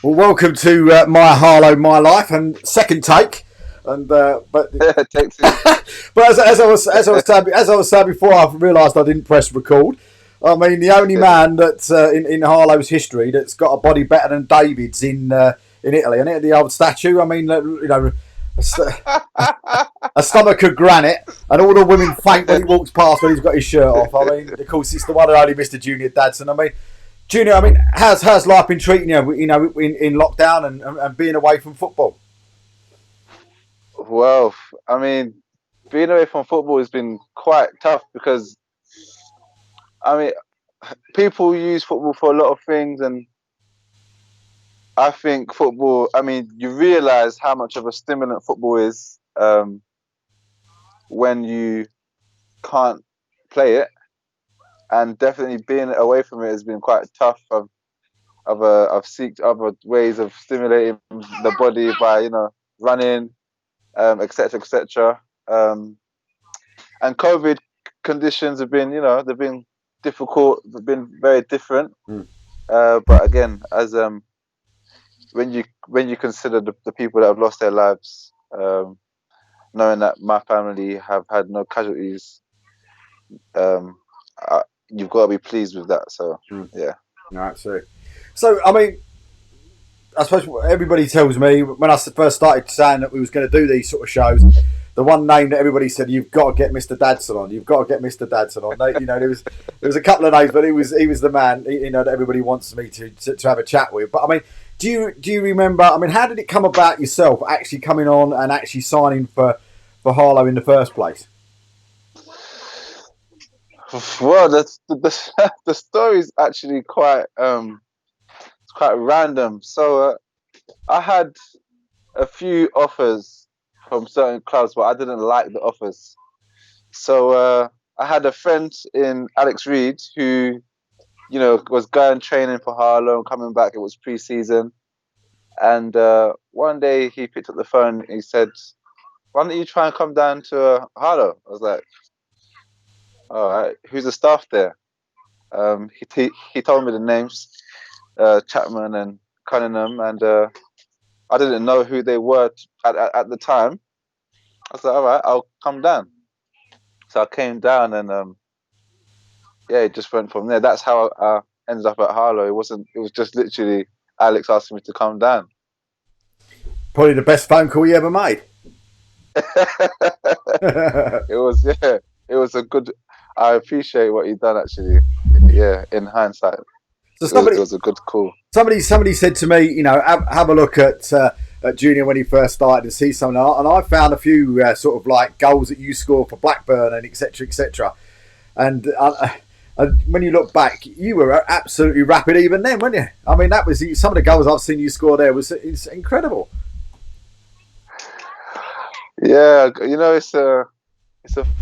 Well, welcome to my Harlow, my life, and second take. And but Take two. but as I was saying before, I realised I didn't press record. I mean, the only man that's in Harlow's history that's got a body better than David's in Italy, and the old statue. I mean, a stomach of granite, and all the women faint when he walks past when he's got his shirt off. I mean, of course, it's the one and only Mr. Junior Dadson. I mean, Junior, I mean, how's life been treating you? You know, in lockdown and being away from football. Well, I mean, being away from football has been quite tough because, I mean, people use football for a lot of things, and I think football. I mean, you realise how much of a stimulant football is when you can't play it, and definitely being away from it has been quite tough. I've seeked other ways of stimulating the body by running, etc., etc. And COVID conditions have been, they've been difficult, they've been very different. But again, as when you consider the people that have lost their lives, knowing that my family have had no casualties, you've got to be pleased with that. So yeah, No, absolutely. So I mean, I suppose everybody tells me when I first started saying that we was going to do these sort of shows, the one name that everybody said you've got to get Mr. Dadson on. You've got to get Mr. Dadson on. There was a couple of names, but he was the man. That everybody wants me to have a chat with. But I mean, do you remember? I mean, how did it come about yourself actually coming on and actually signing for Harlow in the first place? Well, the story is actually quite random. So I had a few offers from certain clubs, but I didn't like the offers. So I had a friend in Alex Reed who, was going training for Harlow and coming back. It was pre-season, and one day he picked up the phone and he said, "Why don't you try and come down to Harlow?" I was like, "All right, who's the staff there?" He told me the names, Chapman and Cunningham, and I didn't know who they were at the time. I was like, all right, I'll come down. So I came down, and it just went from there. That's how I ended up at Harlow. It was just literally Alex asking me to come down. Probably the best phone call you ever made. It was a good. I appreciate what you've done, actually. Yeah, in hindsight, So it was a good call. Somebody said to me, have a look at Junior when he first started and see something. And I found a few sort of like goals that you scored for Blackburn and etc. etc. And when you look back, you were absolutely rapid even then, weren't you? I mean, that was some of the goals I've seen you score there it's incredible. Yeah, it's a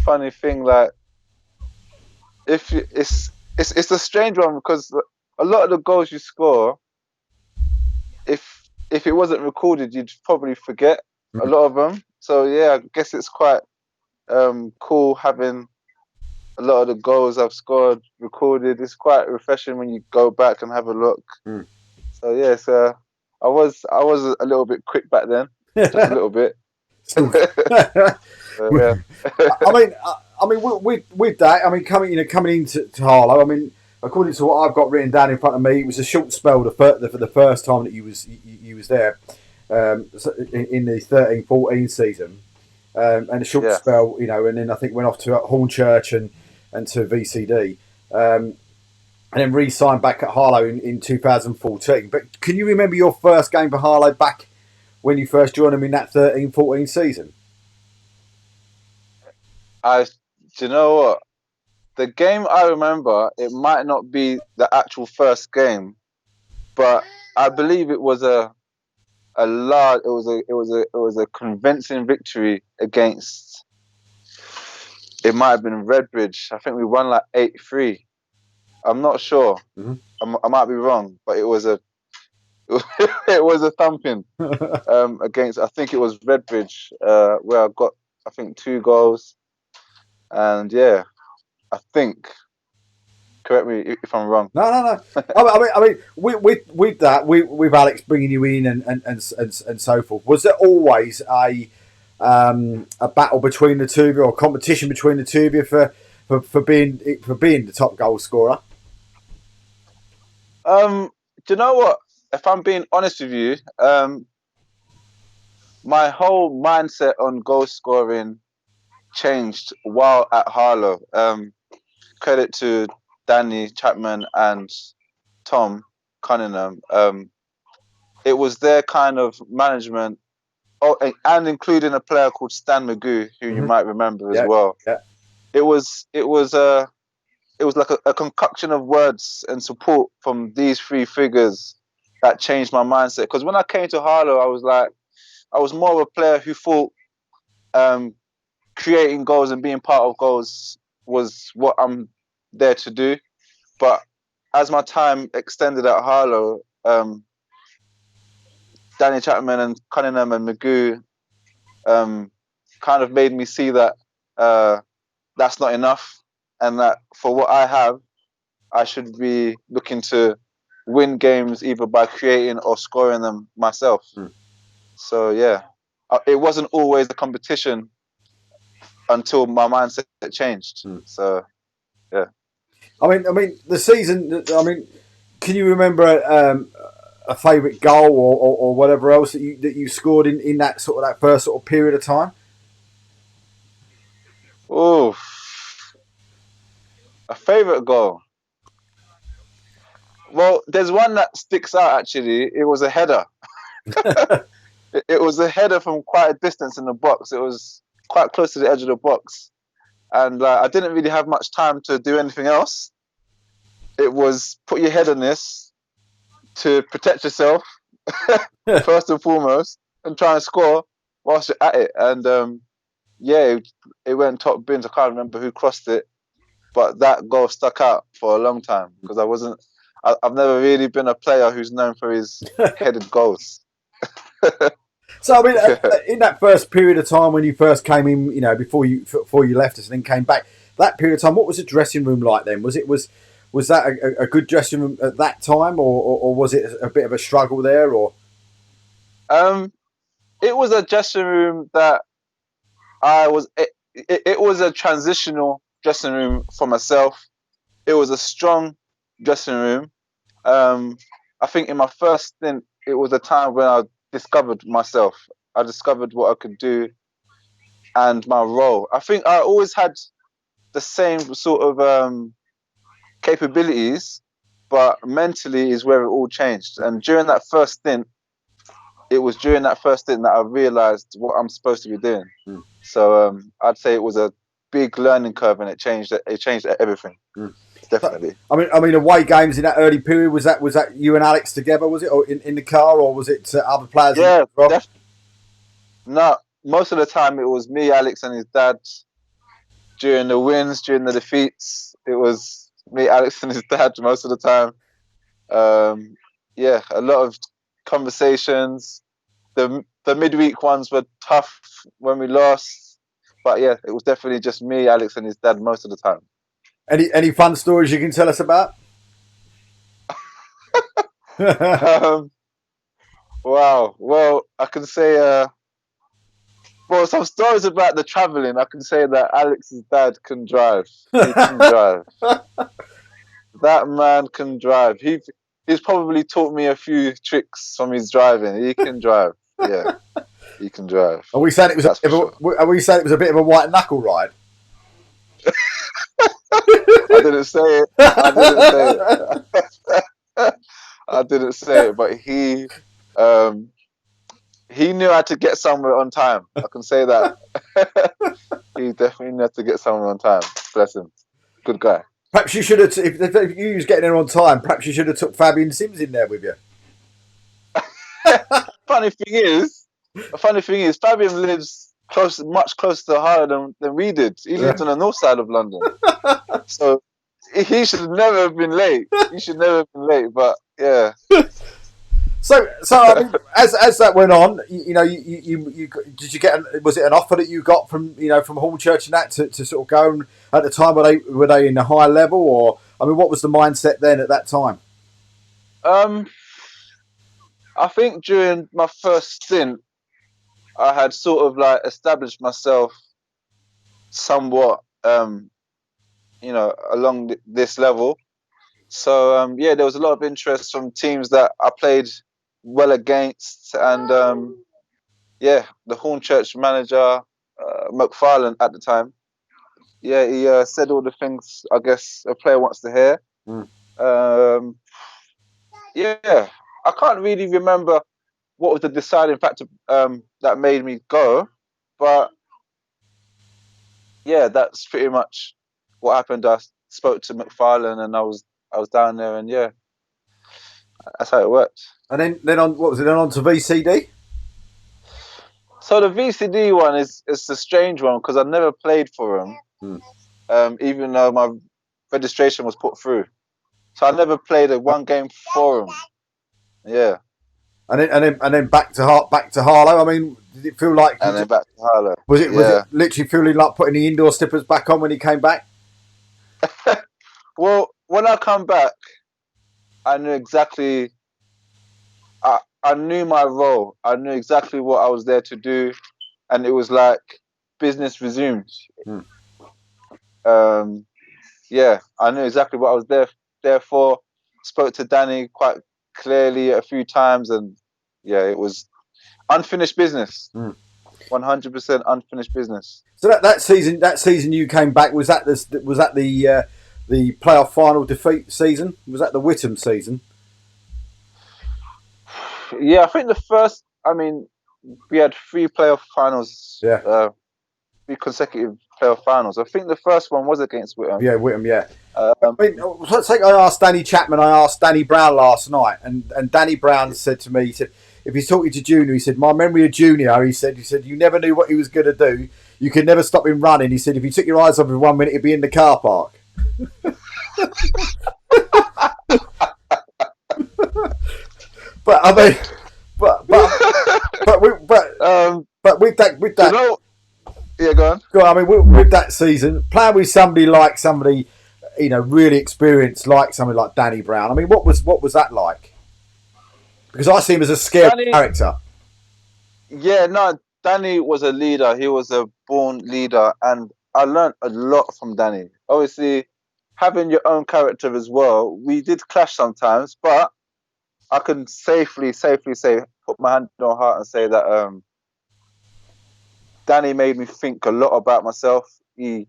funny thing. Like, it's a strange one because a lot of the goals you score, if it wasn't recorded, you'd probably forget a lot of them. So yeah, I guess it's quite cool having a lot of the goals I've scored recorded. It's quite refreshing when you go back and have a look. So yeah, I was a little bit quick back then, just a little bit. Yeah. I mean, with that, I mean, coming into Harlow, I mean, according to what I've got written down in front of me, it was a short spell for the first time that you was there in the 13-14 season, and a short spell, and then I think went off to Hornchurch and to VCD, and then re-signed back at Harlow in 2014. But can you remember your first game for Harlow back when you first joined them in that 13-14 season? Do you know what? The game I remember, it might not be the actual first game, but I believe it was a convincing victory against. It might have been Redbridge. I think we won like 8-3. I'm not sure. I might be wrong, but it was a thumping against. I think it was Redbridge, where I got 2 goals, and yeah. I think Correct me if I'm wrong. No. I mean, with that, with Alex bringing you in and so forth, was there always a battle between the two of you, or competition between the two of you for being the top goal scorer? Do you know what? If I'm being honest with you, my whole mindset on goal scoring changed while at Harlow. Credit to Danny Chapman and Tom Cunningham. It was their kind of management, and including a player called Stan Magoo, who you might remember as well. Yeah. It was like a concoction of words and support from these three figures that changed my mindset. Because when I came to Harlow, I was more of a player who thought creating goals and being part of goals was what I'm there to do. But as my time extended at Harlow, Danny Chapman and Cunningham and Magoo kind of made me see that that's not enough, and that for what I have, I should be looking to win games either by creating or scoring them myself. So yeah, it wasn't always a competition until my mindset changed. So yeah. I mean, the season. I mean, can you remember a favourite goal or whatever else that you scored in that first sort of period of time? Oh, a favourite goal. Well, there's one that sticks out actually. It was a header. It was a header from quite a distance in the box. It was quite close to the edge of the box, and I didn't really have much time to do anything else. It was put your head on this to protect yourself first and foremost, and try and score whilst you're at it. And yeah, it went top bins. I can't remember who crossed it, but that goal stuck out for a long time because I've never really been a player who's known for his headed goals. So I mean, in that first period of time when you first came in, you know, before you left us and then came back, that period of time, what was the dressing room like then? Was that a good dressing room at that time, or was it a bit of a struggle there? Or it was a dressing room that it was a transitional dressing room for myself. It was a strong dressing room. I think in my first stint, it was a time when I discovered myself. I discovered what I could do and my role. I think I always had the same sort of capabilities, but mentally is where it all changed. And during that first stint, it was during that first stint that I realized what I'm supposed to be doing. So I'd say it was a big learning curve, and it changed everything. Definitely. I mean, away games in that early period, was that you and Alex together? Was it, or in the car, or was it other players? Yeah, no. Most of the time, it was me, Alex, and his dad. During the wins, during the defeats, it was me, Alex, and his dad most of the time. Yeah, a lot of conversations. The midweek ones were tough when we lost, but yeah, it was definitely just me, Alex, and his dad most of the time. Any fun stories you can tell us about? Wow. Well, I can say, some stories about the travelling. I can say that Alex's dad can drive. He can drive. That man can drive. He's probably taught me a few tricks from his driving. He can drive. Yeah, he can drive. Are we saying it was a bit of a white knuckle ride? I didn't say it. I didn't say it, but he knew how to get somewhere on time. I can say that. He definitely knew how to get somewhere on time. Bless him. Good guy. Perhaps you should have, if you was getting there on time, perhaps you should have took Fabian Sims in there with you. Funny thing is, Fabian lives much closer to Harlow than we did. He lives on the north side of London. So he should never have been late. But yeah. So I mean, as that went on, you know, you did you get? Was it an offer that you got from Hornchurch and that to sort of go? And at the time, were they in a high level, I mean, what was the mindset then at that time? I think during my first stint, I had sort of like established myself somewhat, along this level. So yeah, there was a lot of interest from teams that I played well against, and yeah, the Hornchurch manager, McFarlane at the time. Yeah, he said all the things I guess a player wants to hear. Mm. Yeah, I can't really remember what was the deciding factor that made me go, but yeah, that's pretty much what happened. I spoke to McFarlane, and I was down there, and yeah, that's how it worked. And then on what was it? Then on to VCD. So the VCD one is a strange one because I never played for them, even though my registration was put through. So I never played a one game for them. Yeah. And then back to Harlow. I mean, did it feel like And then back to Harlow. was Yeah. it literally feeling like putting the indoor slippers back on when he came back? Well, when I come back, I knew exactly. I knew my role. I knew exactly what I was there to do, and it was like business resumed. Yeah, I knew exactly what I was there for. Spoke to Danny quite clearly a few times, and yeah, it was unfinished business. 100% unfinished business. So that season you came back, was that the playoff final defeat season? Was that the Whittam season? Yeah, I think the first. I mean, we had 3 playoff finals. Yeah. 3 consecutive playoff finals. I think the first one was against Whittam. Yeah, Whittam. Yeah. I mean, let's take. I asked Danny Chapman. I asked Danny Brown last night, and Danny Brown said to me, he said, if he's talking to Junior, he said, my memory of Junior, he said, you never knew what he was going to do. You could never stop him running. He said, if you took your eyes off him 1 minute, he'd be in the car park. But I mean, but with that, you know, yeah, go on. I mean, with that season, playing with somebody, really experienced, like somebody like Danny Brown. I mean, what was that like? Because I see him as a scary character. Yeah, no, Danny was a leader. He was a born leader, and I learned a lot from Danny. Obviously, having your own character as well. We did clash sometimes, but I can safely say, put my hand on my heart and say that Danny made me think a lot about myself. He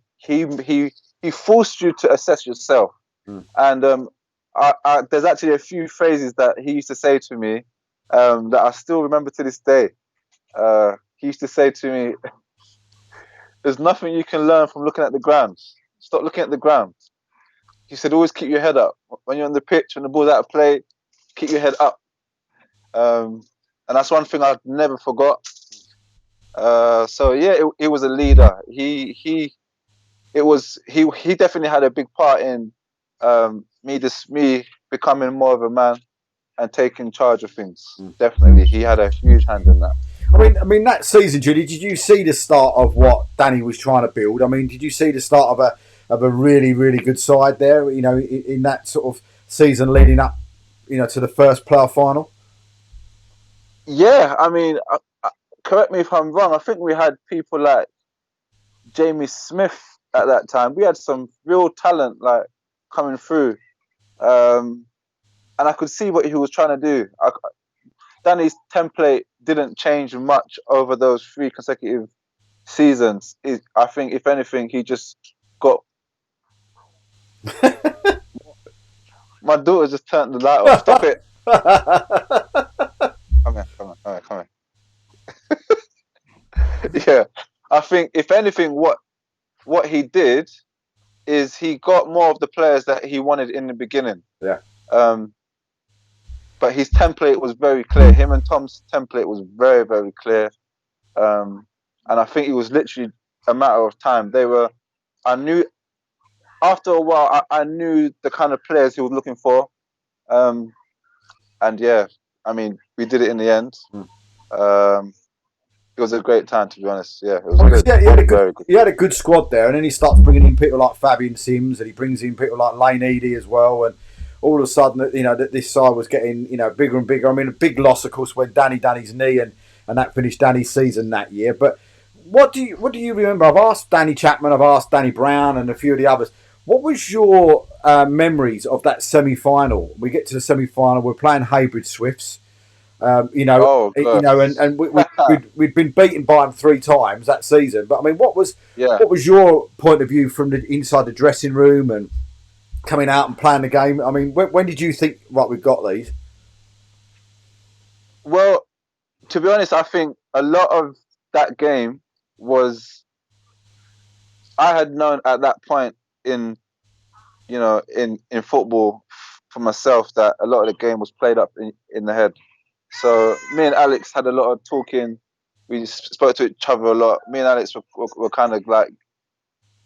forced you to assess yourself, and there's actually a few phrases that he used to say to me that I still remember to this day. He used to say to me, "There's nothing you can learn from looking at the ground. Stop looking at the ground." He said, "Always keep your head up when you're on the pitch, when the ball's out of play. Keep your head up." And that's one thing I've never forgot. So yeah, it was a leader. He definitely had a big part in me becoming more of a man and taking charge of things. Definitely, he had a huge hand in that. I mean that season, Judy. Did you see the start of what Danny was trying to build? I mean, did you see the start of a really, really good side there? You know, in that sort of season leading up, to the first playoff final. Yeah, I mean, correct me if I'm wrong. I think we had people like Jamie Smith at that time. We had some real talent like coming through, and I could see what he was trying to do. Danny's template didn't change much over those 3 consecutive seasons. I think, if anything, he just got. My daughter just turned the light off. Stop it! Come here. Yeah, I think if anything, what he did is he got more of the players that he wanted in the beginning. Yeah. But his template was very clear. Him and Tom's template was very, very clear. And I think it was literally a matter of time. I knew after a while, I knew the kind of players he was looking for. And yeah, I mean, we did it in the end. it was a great time, to be honest. Yeah, it was I mean, 'cause good. he had a good Very good. he had a good squad there, and then he starts bringing in people like Fabian Sims, and he brings in people like Lane Eady as well, and all of a sudden, that this side was getting bigger and bigger. I mean, a big loss, of course, when Danny's knee, and that finished Danny's season that year. But what do you remember? I've asked Danny Chapman, I've asked Danny Brown, and a few of the others. What was your memories of that semi-final? We get to the semi-final. We're playing Haybridge Swifts. Um, you know, Oh god. and we'd been beaten by them 3 times that season. But I mean, what was Yeah. what was your point of view from the inside the dressing room and coming out and playing the game? I mean, when did you think, right, we've got these? Well, to be honest, I think a lot of that game was I had known at that point in in football for myself that a lot of the game was played up in the head. So me and Alex had a lot of talking. We spoke to each other a lot. Me and Alex were kind of like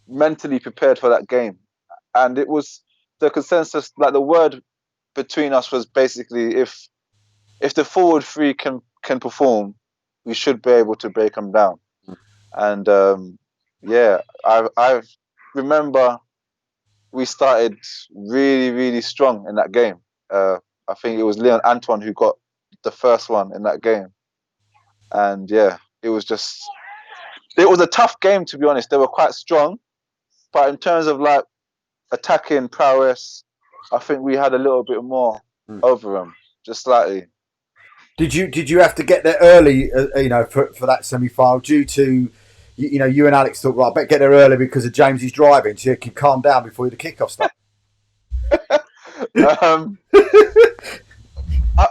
mentally prepared for that game, and it was the consensus. Like the word between us was basically if the forward three can perform, we should be able to break them down. And yeah, I remember we started really really strong in that game. I think it was Leon Antoine who got the first one in that game, and yeah, it was a tough game, to be honest. They were quite strong, but in terms of like attacking prowess, I think we had a little bit more over them, just slightly. Did you have to get there early? For that semi final due to you and Alex thought, right, I better get there early because of James's driving, so you can calm down before the kickoff starts. um,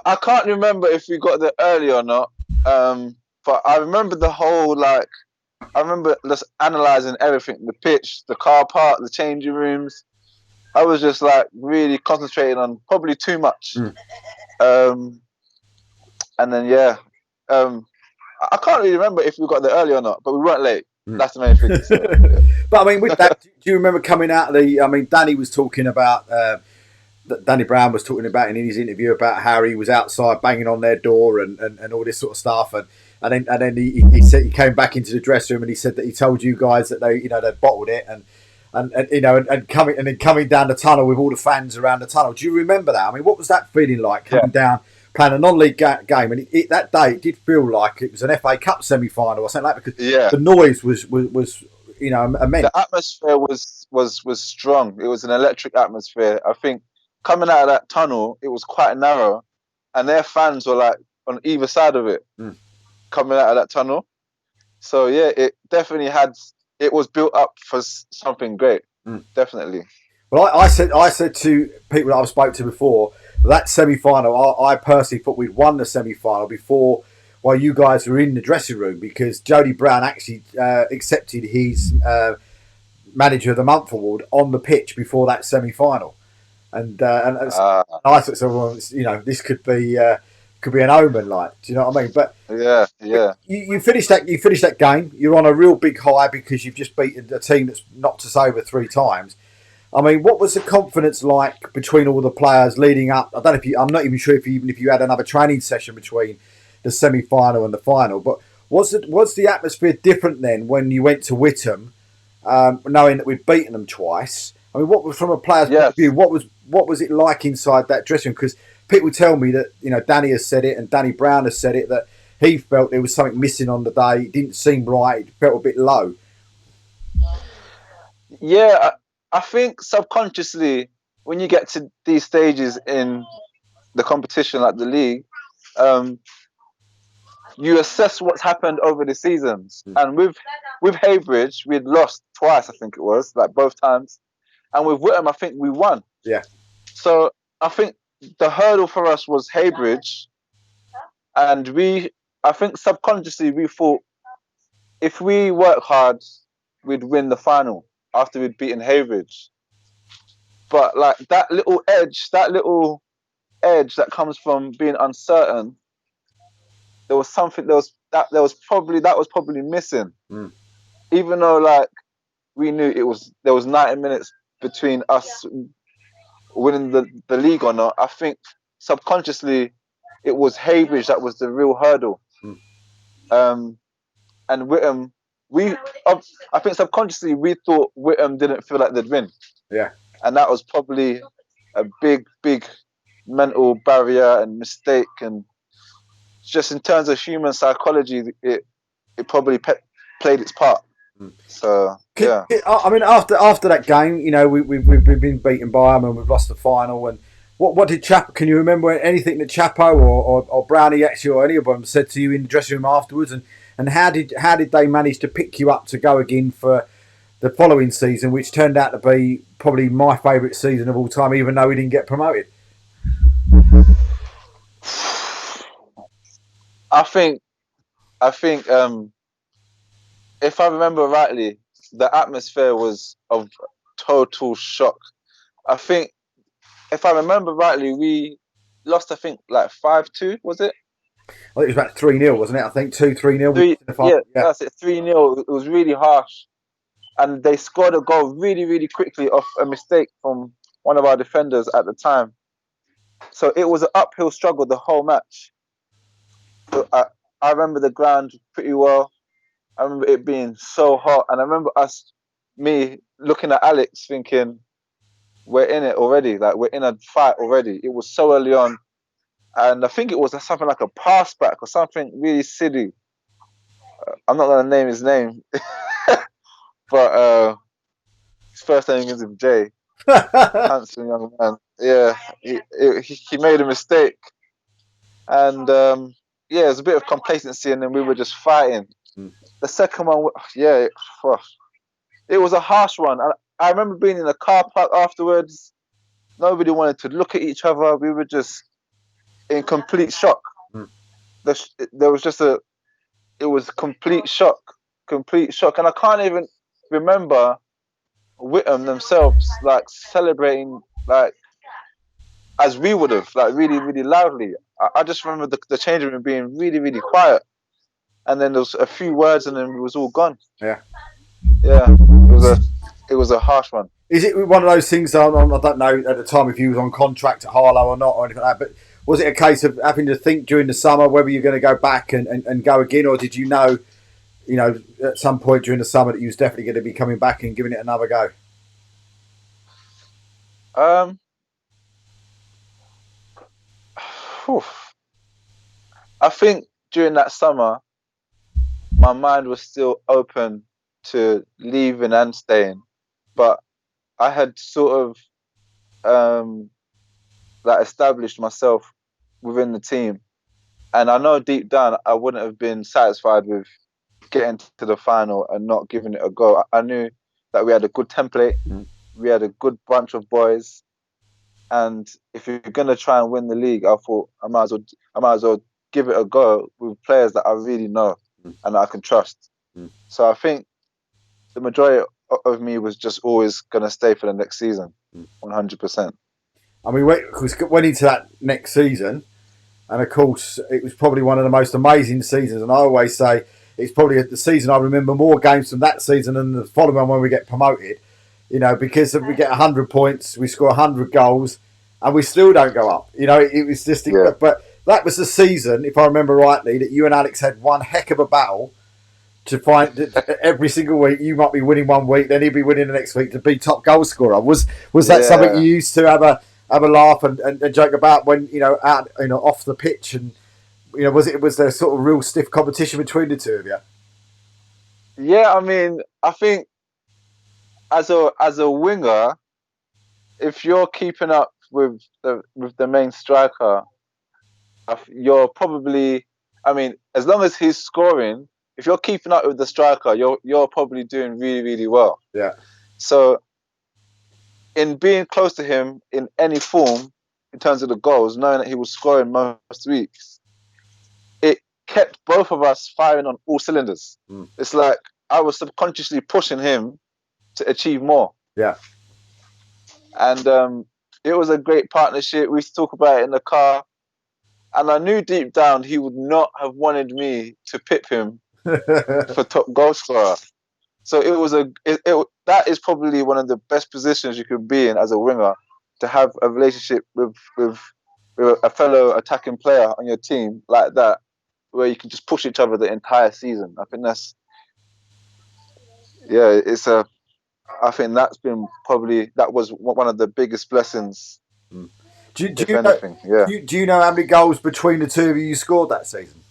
I can't remember if we got there early or not, but I remember the whole like I remember just analysing everything: the pitch, the car park, the changing rooms. I was just like really concentrating on probably too much. Um, and then yeah, um, I can't really remember if we got there early or not, but we weren't late. That's the main thing. So, yeah. But I mean, with that, do you remember coming out of the? I mean, Danny was talking about. Danny Brown was talking about in his interview about how he was outside banging on their door and all this sort of stuff, and then he said he came back into the dressing room and he said that he told you guys that they bottled it and coming down the tunnel with all the fans around the tunnel. Do you remember that? I mean, what was that feeling like coming down playing a non-league game? And that day it did feel like it was an FA Cup semi-final or something like that because the noise was immense. The atmosphere was strong. It was an electric atmosphere. I think coming out of that tunnel, it was quite narrow, and their fans were like on either side of it coming out of that tunnel. So yeah, it definitely it was built up for something great. Definitely. Well, I said to people that I've spoke to before that semi-final. I personally thought we'd won the semi-final before while you guys were in the dressing room because Jody Brown actually accepted his Manager of the Month award on the pitch before that semi-final, and I thought, so well, this could be an omen, like, do you know what I mean? But yeah. you finished that game. You're on a real big high because you've just beaten a team that's knocked us over 3 times. I mean, what was the confidence like between all the players leading up? I don't know if I'm not even sure if you had another training session between the semi-final and the final. But was the atmosphere different then when you went to Whittam, knowing that we'd beaten them twice? I mean, what was from a player's point of view? What was it like inside that dressing room? Because people tell me that Danny has said it and Danny Brown has said it that he felt there was something missing on the day. It didn't seem right. It felt a bit low. Yeah, I think subconsciously when you get to these stages in the competition, like the league, you assess what's happened over the seasons. And with Haybridge, we'd lost twice, I think it was, like both times. And with Whittam, I think we won. Yeah. So I think the hurdle for us was Haybridge, and I think subconsciously we thought if we work hard, we'd win the final after we'd beaten Haybridge. But like that little edge that comes from being uncertain, there was something that was probably missing. Even though like we knew there was 90 minutes between us winning the league or not, I think subconsciously it was Haybridge that was the real hurdle. and Whittam, I think subconsciously we thought Whittam didn't feel like they'd win, Yeah. and that was probably a big mental barrier and mistake, and just in terms of human psychology, it probably played its part. So yeah. I mean, after that game, you know, we've been beaten by them and we've lost the final. And what did Chapo? Can you remember anything that Chapo or Brownie actually or any of them said to you in the dressing room afterwards? And how did they manage to pick you up to go again for the following season, which turned out to be probably my favourite season of all time, even though we didn't get promoted? I think if I remember rightly, the atmosphere was of total shock. I think if I remember rightly, we lost. I think like 5-2. Was it? I think it was about 3-0, wasn't it? I think 2-3-0. Yeah, Yeah. that's it. 3-0. It was really harsh, and they scored a goal really quickly off a mistake from one of our defenders at the time. So it was an uphill struggle the whole match. So I remember the ground pretty well. I remember it being so hot, and I remember me looking at Alex, thinking, "We're in it already. Like we're in a fight already." It was so early on, and I think it was something like a pass back or something really silly. I'm not gonna name his name, but his first name is Jay. Handsome young man. Yeah, he made a mistake, and yeah, it was a bit of complacency, and then we were just fighting. The second one, yeah, it was a harsh one. I remember being in the car park afterwards. Nobody wanted to look at each other. We were just in complete shock. There was just it was complete shock, and I can't even remember Whittam themselves like celebrating like as we would have, like really loudly. I just remember the changing room being really quiet, and then there was a few words, and then it was all gone. Yeah. It was a harsh one. Is it one of those things? I don't know at the time if you was on contract at Harlow or not or anything like that. But was it a case of having to think during the summer whether you're going to go back and go again, or did you know, at some point during the summer that you was definitely going to be coming back and giving it another go? I think during that summer, my mind was still open to leaving and staying, but I had sort of like established myself within the team, and I know deep down I wouldn't have been satisfied with getting to the final and not giving it a go. I knew that we had a good template, we had a good bunch of boys, and if you're gonna try and win the league, I thought I might as well give it a go with players that I really know and that I can trust. So I think the majority of me was just always gonna stay for the next season, 100%. I mean, we went into that next season, and of course, it was probably one of the most amazing seasons. And I always say it's probably the season I remember more games from that season than the following one when we get promoted. Because we get 100 points, we score 100 goals, and we still don't go up. It was just. Yeah. But that was the season, if I remember rightly, that you and Alex had one heck of a battle to find that every single week. You might be winning one week, then he'd be winning the next week to be top goal scorer. Was that something you used to have a laugh and joke about when out off the pitch, and was there sort of real stiff competition between the two of you? Yeah, I mean, I think as a winger, if you're keeping up with the main striker, you're probably, I mean, as long as he's scoring, if you're keeping up with the striker, you're probably doing really well. Yeah. So in being close to him in any form, in terms of the goals, knowing that he was scoring most weeks, it kept both of us firing on all cylinders. It's like I was subconsciously pushing him to achieve more. Yeah. And it was a great partnership. We used to talk about it in the car. And I knew deep down he would not have wanted me to pip him for top goal scorer. So that is probably one of the best positions you could be in as a winger, to have a relationship with a fellow attacking player on your team like that where you can just push each other the entire season. I think that's it's a. I think that was one of the biggest blessings, Do if you know? anything. Yeah. Do you know how many goals between the two of you scored that season?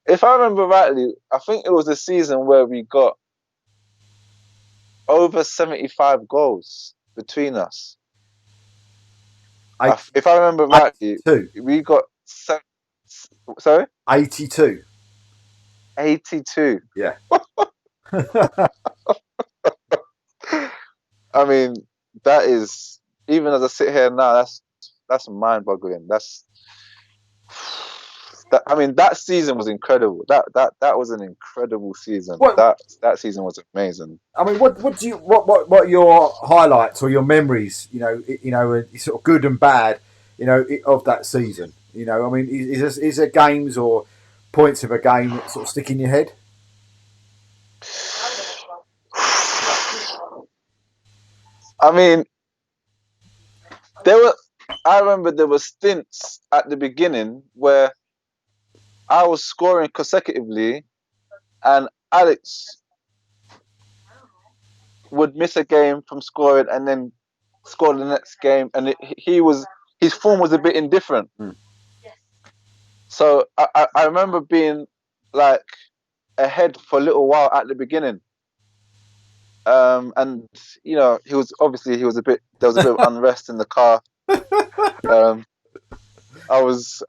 If I remember rightly, I think it was the season where we got over 75 goals between us. If I remember rightly, 82. we got sorry, 82. 82. Yeah. I mean, that is, even as I sit here now, that's mind-boggling. I mean, that season was incredible. That was an incredible season. What? That season was amazing. I mean, what are your highlights or your memories? Sort of good and bad, of that season. I mean, is there games or points of a game that sort of stick in your head? I mean, I remember there were stints at the beginning where I was scoring consecutively, and Alex would miss a game from scoring and then score the next game, and his form was a bit indifferent. So I remember being like ahead for a little while at the beginning, and he was a bit. There was a bit of unrest in the car. I was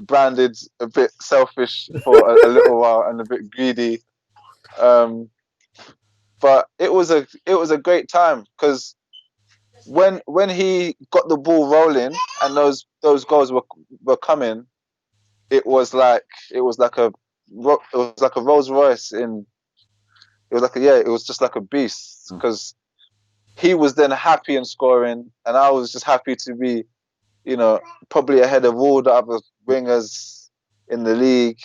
branded a bit selfish for a little while and a bit greedy. But it was a great time because when he got the ball rolling and those goals were coming, it was like a Rolls Royce it was just like a beast because he was then happy and scoring, and I was just happy to be, probably ahead of all the other wingers in the league.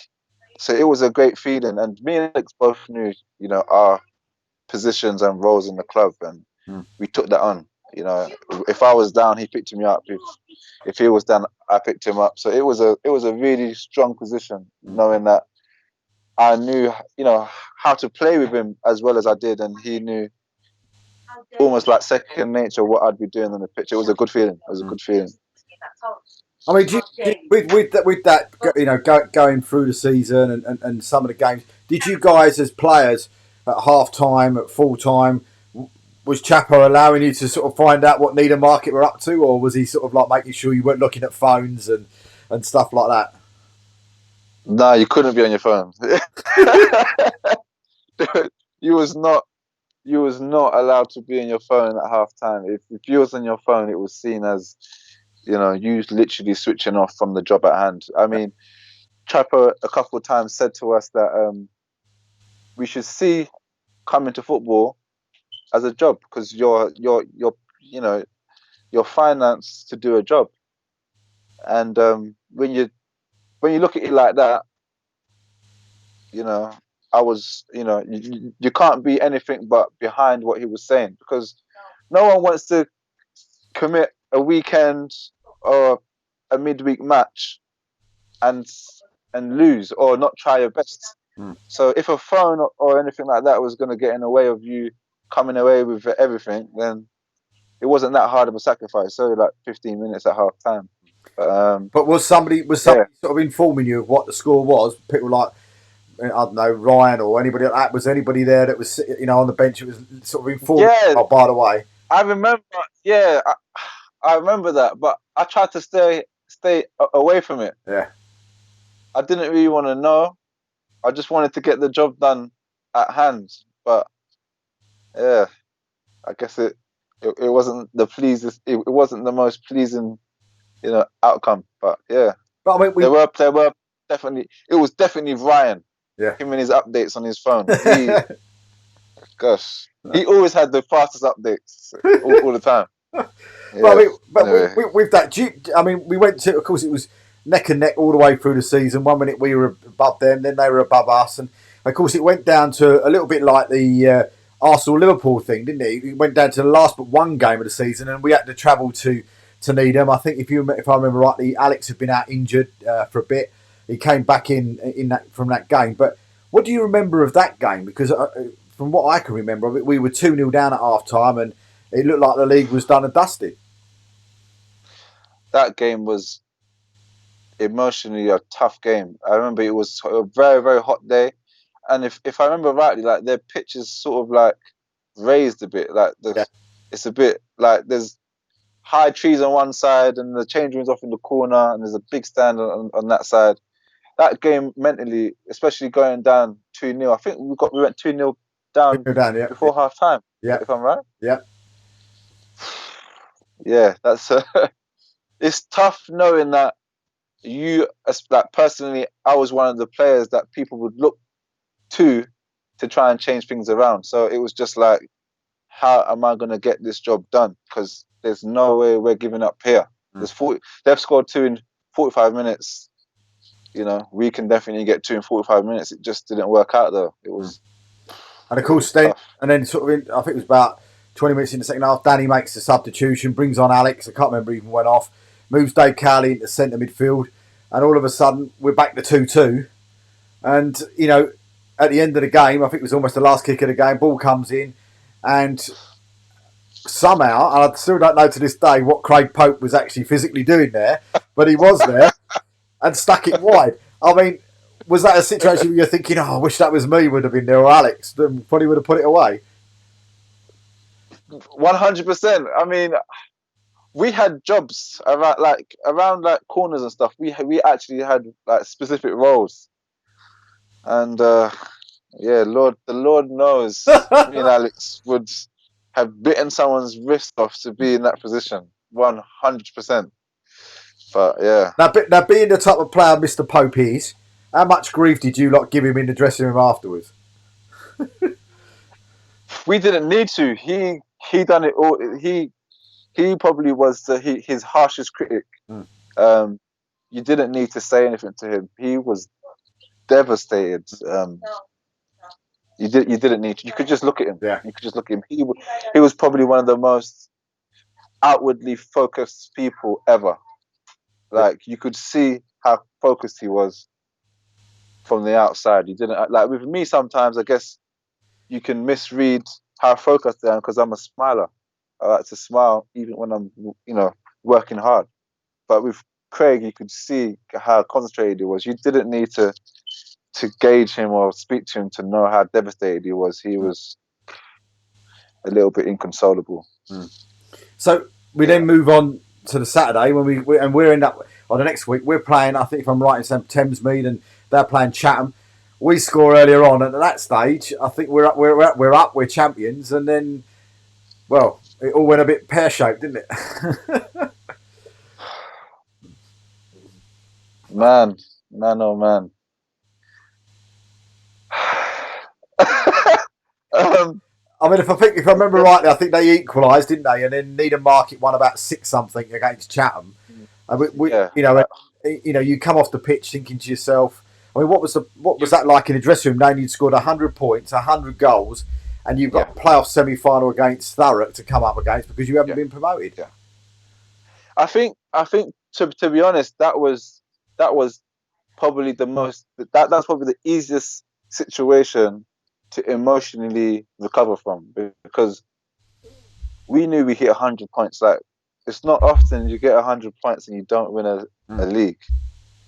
So it was a great feeling, and me and Alex both knew, our positions and roles in the club, and we took that on. If I was down, he picked me up. If he was down, I picked him up. So it was a really strong position, knowing that I knew, how to play with him as well as I did, and he knew almost like second nature what I'd be doing on the pitch. It was a good feeling. It was a good feeling. I mean, with that, going through the season and some of the games, did you guys as players at half time, at full time, was Chapo allowing you to sort of find out what Needham Market were up to, or was he sort of like making sure you weren't looking at phones and stuff like that? No, you couldn't be on your phone. You was not allowed to be on your phone at half time. If you was on your phone, it was seen as, you literally switching off from the job at hand. I mean, Chapo a couple of times said to us that we should see coming to football as a job because you're financed to do a job, and when you look at it like that, I was, you can't be anything but behind what he was saying because no one wants to commit a weekend or a midweek match and lose or not try your best. So if a phone or anything like that was going to get in the way of you coming away with everything, then it wasn't that hard of a sacrifice. So like 15 minutes at half time. But was somebody sort of informing you of what the score was? People like, I don't know, Ryan or anybody like that. Was anybody there that was on the bench? It was sort of informing. Yeah. Oh, by the way, I remember. Yeah, I remember that, but I tried to stay away from it. Yeah, I didn't really want to know. I just wanted to get the job done at hand. But yeah, I guess it wasn't the it wasn't the most pleasing, outcome. But yeah, but I mean, there were definitely. It was definitely Ryan. Yeah, him and his updates on his phone. He always had the fastest updates all the time. Yeah. With that, we went to. Of course, it was neck and neck all the way through the season. 1 minute we were above them, then they were above us, and of course it went down to a little bit like the Arsenal-Liverpool thing, didn't it? It went down to the last but one game of the season, and we had to travel to to need them. I think if I remember rightly, Alex had been out injured for a bit. He came back in that from that game. But what do you remember of that game? Because from what I can remember of it, we were 2-0 down at half time, and it looked like the league was done and dusted. That game was emotionally a tough game. I remember it was a very, very hot day, and if I remember rightly, like their pitch is sort of like raised a bit. Like it's a bit like there's high trees on one side, and the change room's off in the corner, and there's a big stand on that side. That game mentally, especially going down 2-0, I think we went 2-0 down before half time. Yeah, if I'm right. Yeah. Yeah, that's it's tough knowing that like personally, I was one of the players that people would look to try and change things around. So it was just like, how am I going to get this job done? Because there's no way we're giving up here. They've scored 2 in 45 minutes. We can definitely get 2 in 45 minutes. It just didn't work out though. It was. And of course, then sort of, I think it was about 20 minutes in the second half, Danny makes the substitution, brings on Alex. I can't remember even went off. Moves Dave Cowley into centre midfield, and all of a sudden we're back to 2-2. And at the end of the game, I think it was almost the last kick of the game. Ball comes in, and somehow, and I still don't know to this day what Craig Pope was actually physically doing there, but he was there and stuck it wide. I mean, was that a situation where you're thinking, "Oh, I wish that was me," would have been there, or Alex? Then probably would have put it away. 100%. I mean, we had jobs around corners and stuff. We actually had like specific roles, and the Lord knows, me and Alex would have bitten someone's wrist off to be in that position. 100%. But yeah. Now being the type of player Mr. Pope is, how much grief did you give him in the dressing room afterwards? We didn't need to. He done it all. He probably was his harshest critic. You didn't need to say anything to him. He was devastated. You didn't need to. You could just look at him. Yeah. You could just look at him. He was probably one of the most outwardly focused people ever. Like you could see how focused he was from the outside. You didn't like with me. Sometimes I guess you can misread how focused I am because I'm a smiler. I like to smile even when I'm, working hard. But with Craig, you could see how concentrated he was. You didn't need to gauge him or speak to him to know how devastated he was. He was a little bit inconsolable. So we then move on to the Saturday when we're end up on the next week. We're playing, I think if I'm right in saying, Thamesmead, and they're playing Chatham. We score earlier on, and at that stage, I think we're up, we're champions, and then, well, it all went a bit pear-shaped, didn't it? Man, oh man. I mean, if I remember rightly, I think they equalised, didn't they? And then Needham Market won about 6-something against Chatham. And you come off the pitch thinking to yourself, I mean, what was that like in the dressing room? Knowing you'd scored 100 points, 100 goals, and you've got a playoff semi-final against Thurrock to come up against because you haven't been promoted. Yeah. I think to be honest, that was probably that's probably the easiest situation to emotionally recover from, because we knew we hit 100 points. Like, it's not often you get 100 points and you don't win a league.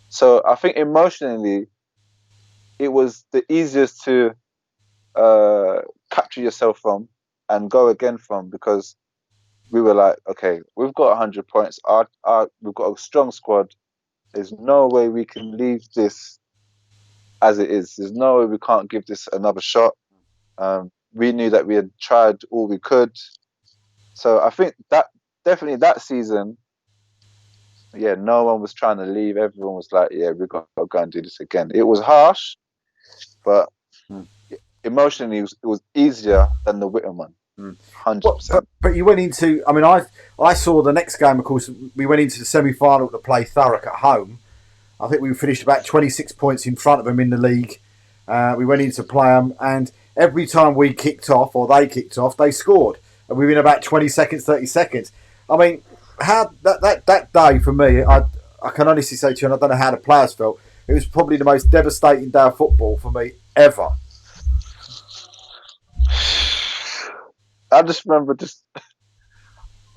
So I think emotionally, it was the easiest to capture yourself from and go again from, because we were like, okay, we've got 100 points. We've got a strong squad. There's no way we can leave this as it is. There's no way we can't give this another shot. We knew that we had tried all we could. So I think that definitely that season, no one was trying to leave. Everyone was like, we've got to go and do this again. It was harsh, but emotionally it was easier than the Whittam one. 100%. But you went into, I mean, I saw the next game, of course, we went into the semi-final to play Thurrock at home. I think we finished about 26 points in front of them in the league. We went in to play them, and every time we kicked off, or they kicked off, they scored. And within about 20 seconds, 30 seconds. I mean, how that day for me, I can honestly say to you, and I don't know how the players felt. It was probably the most devastating day of football for me ever. I just remember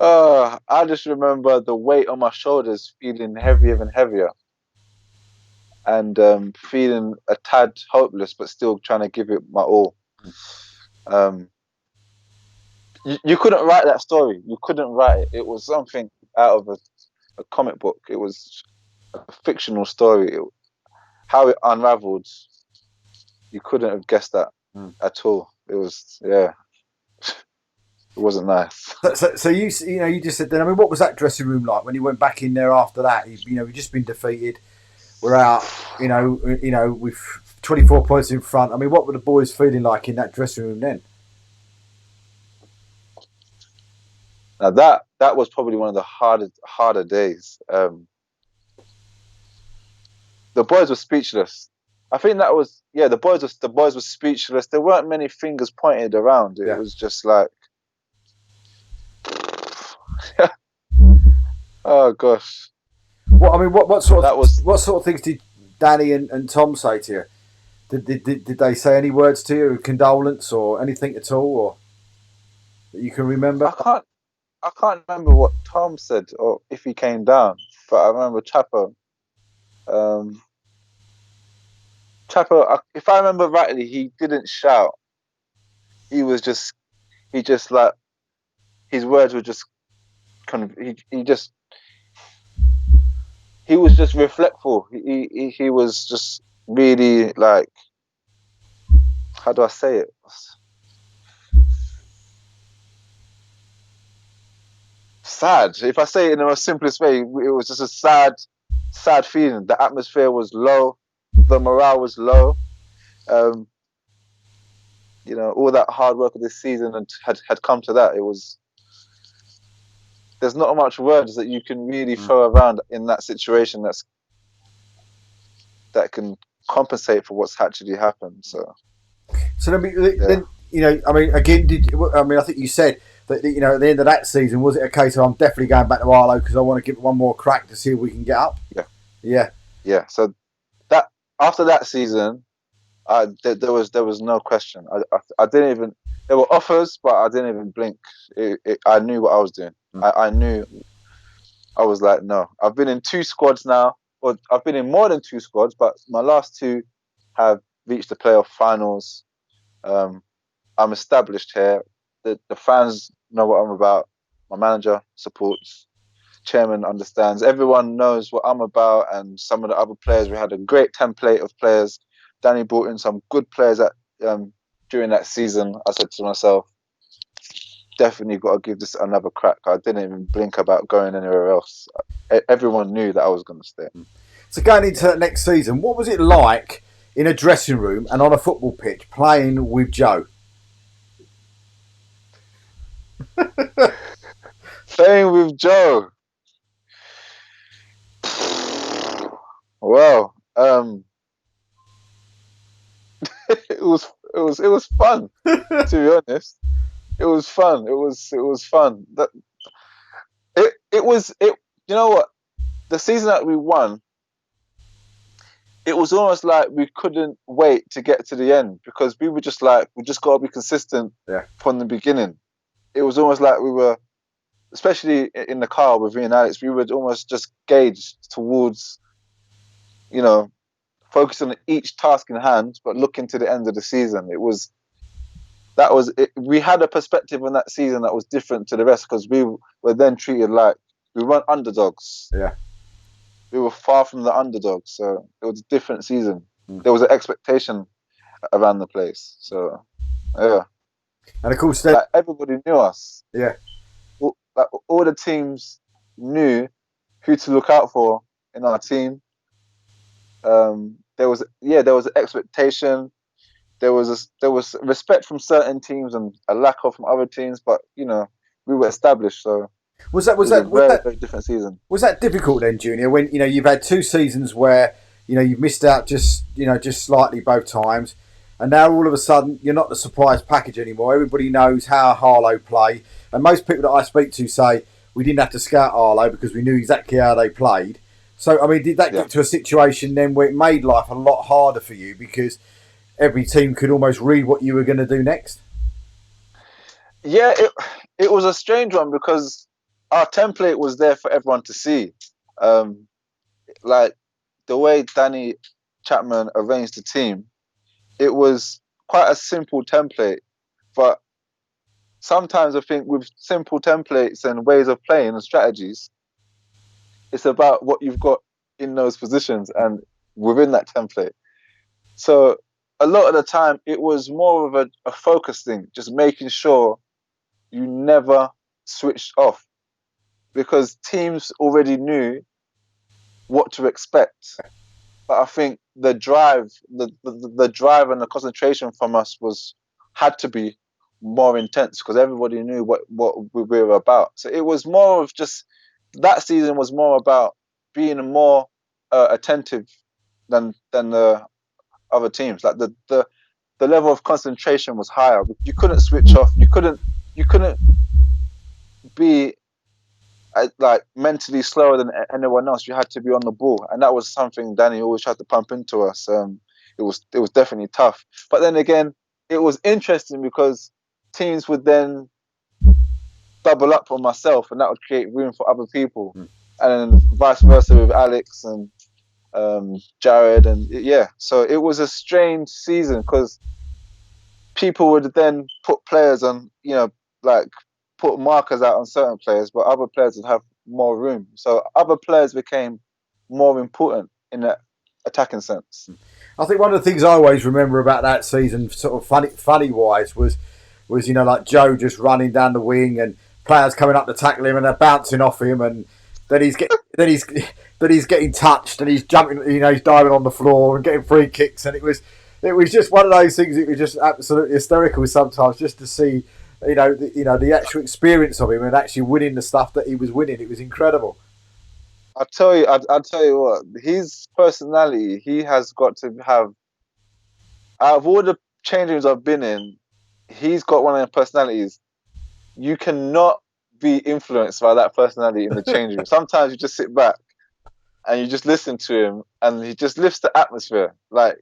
I just remember the weight on my shoulders feeling heavier and heavier, and feeling a tad hopeless, but still trying to give it my all. You couldn't write that story. You couldn't write it. It was something out of a comic book. It was a fictional story. How it unraveled, you couldn't have guessed that at all. It was, yeah, it wasn't nice. So you just said then. I mean, what was that dressing room like when you went back in there after that? We've just been defeated. We're out. With 24 points in front. I mean, what were the boys feeling like in that dressing room then? Now that was probably one of the harder days. The boys were speechless. I think that was the boys were speechless. There weren't many fingers pointed around. It was just like, oh gosh. What sort of things did Danny and Tom say to you? Did they say any words to you, condolence or anything at all, or that you can remember? I can't remember what Tom said or if he came down, but I remember Chapo. Chapo, if I remember rightly, he didn't shout. He was just like, his words were just he was just reflectful. He was just really like, how do I say it? Sad. If I say it in the most simplest way, it was just a sad feeling. The atmosphere was low, the morale was low. All that hard work of this season had come to that. It was. There's not much words that you can really throw around in that situation that can compensate for what's actually happened. So then again, I think you said that at the end of that season, was it a case of I'm definitely going back to Harlow because I want to give it one more crack to see if we can get up? Yeah. So that after that season, there was no question. I didn't even. There were offers, but I didn't even blink. I knew what I was doing. I knew. I was like, no. I've been in 2 squads now, or I've been in more than 2 squads, but my last 2 have reached the playoff finals. I'm established here. The fans know what I'm about. My manager supports. Chairman understands. Everyone knows what I'm about, and some of the other players. We had a great template of players. Danny brought in some good players during that season. I said to myself, definitely got to give this another crack. I didn't even blink about going anywhere else. Everyone knew that I was going to stay. So going into next season, what was it like in a dressing room and on a football pitch playing with Joe? Playing with Joe. Well, it was fun. To be honest, it was fun. It was fun. It was. You know what? The season that we won, it was almost like we couldn't wait to get to the end because we were just like, we just got to be consistent from the beginning. It was almost like we were, especially in the car with me and Alex, we were almost just gauged towards, focus on each task in hand, but looking to the end of the season. We had a perspective on that season that was different to the rest because we were then treated like we weren't underdogs. Yeah. We were far from the underdogs, so it was a different season. There was an expectation around the place. So, yeah. And of course, everybody knew us. Yeah. All the teams knew who to look out for in our team. There was an expectation. There was respect from certain teams and a lack of from other teams, but we were established. So was that very different season? Was that difficult then, Junior? When you've had 2 seasons where you've missed out just slightly both times, and now all of a sudden you're not the surprise package anymore. Everybody knows how Harlow play, and most people that I speak to say we didn't have to scout Harlow because we knew exactly how they played. So, I mean, did that Yeah. get to a situation then where it made life a lot harder for you because every team could almost read what you were going to do next? Yeah, it was a strange one because our template was there for everyone to see. Um, like the way Danny Chapman arranged the team, it was quite a simple template. But sometimes I think with simple templates and ways of playing and strategies, it's about what you've got in those positions and within that template. So a lot of the time, it was more of a focus thing, just making sure you never switched off because teams already knew what to expect. But I think the drive and the concentration from us had to be more intense because everybody knew what we were about. So it was more of just that season was more about being more attentive than the other teams. Like the level of concentration was higher. You couldn't switch off. You couldn't be like mentally slower than anyone else. You had to be on the ball, and that was something Danny always tried to pump into us. It was definitely tough, but then again, it was interesting because teams would then double up on myself, and that would create room for other people, and then vice versa with Alex and Jared, and yeah. So it was a strange season because people would then put players on, like put markers out on certain players, but other players would have more room. So other players became more important in that attacking sense. I think one of the things I always remember about that season, sort of funny wise, was like Joe just running down the wing and players coming up to tackle him and they're bouncing off him, and then he's getting touched and he's jumping, he's diving on the floor and getting free kicks, and it was just one of those things. It was just absolutely hysterical sometimes just to see, the actual experience of him and actually winning the stuff that he was winning. It was incredible. I'll tell you what, his personality, he has got to have, out of all the change rooms I've been in, he's got one of the personalities. You cannot be influenced by that personality in the change room. Sometimes you just sit back and you just listen to him and he just lifts the atmosphere. Like,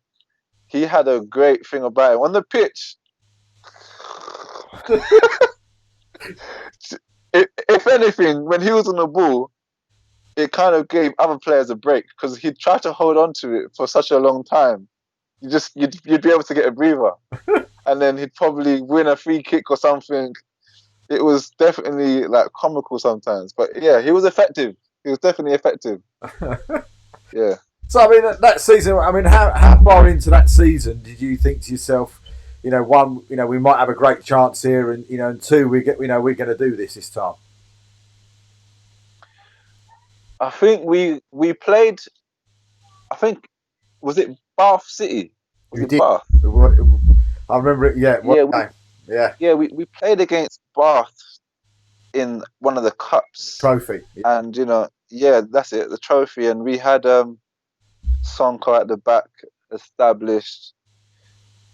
he had a great thing about him. On the pitch, if anything, when he was on the ball, it kind of gave other players a break because he'd try to hold on to it for such a long time. You'd be able to get a breather, and then he'd probably win a free kick or something. It was definitely like comical sometimes, but yeah, he was effective. He was definitely effective. Yeah. So I mean, that season. I mean, how far into that season did you think to yourself, one, we might have a great chance here, and two, we're going to do this time. I think we played. I think, was it Bath City? Was You it did. Bath? I remember it. Yeah. Yeah, Game. Yeah. we played against Bath in one of the cups, Trophy. and yeah, that's it, the trophy, and we had Sonko at the back established,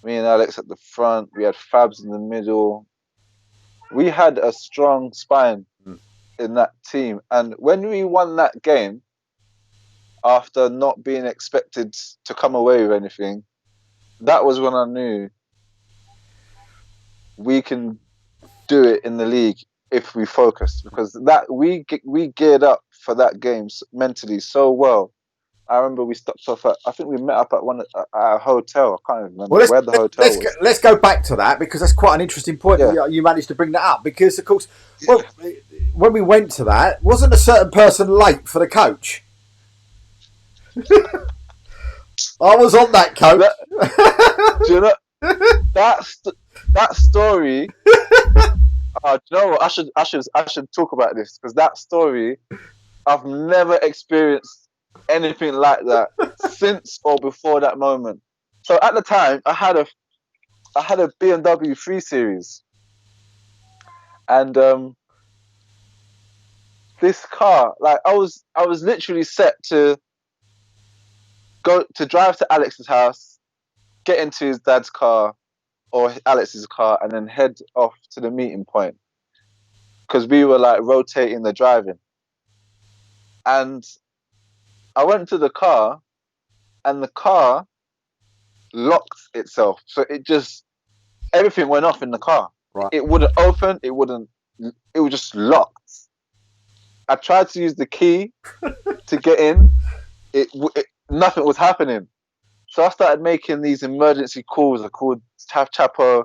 me and Alex at the front, we had Fabs in the middle. We had a strong spine in that team, and when we won that game, after not being expected to come away with anything, that was when I knew we can do it in the league if we focused, because that we geared up for that game mentally so well. I remember we stopped off at, I think we met up at a hotel. I can't even remember Well, where the hotel was. let's go back to that because that's quite an interesting point. Yeah. You managed to bring that up because, of course, well, when we went to that, wasn't a certain person late for the coach? I was on that coach. Do you know that story? Do you know what? I should talk about this because that story, I've never experienced anything like that since or before that moment. So at the time, I had a BMW 3 Series, and this car, like I was literally set to go to drive to Alex's house, get into his dad's car or Alex's car, and then head off to the meeting point. because we were like rotating the driving. And I went to the car, and the car locked itself. So everything went off in the car. Right. It wouldn't open. It was just locked. I tried to use the key to get in. Nothing was happening. So I started making these emergency calls. I called Chapo.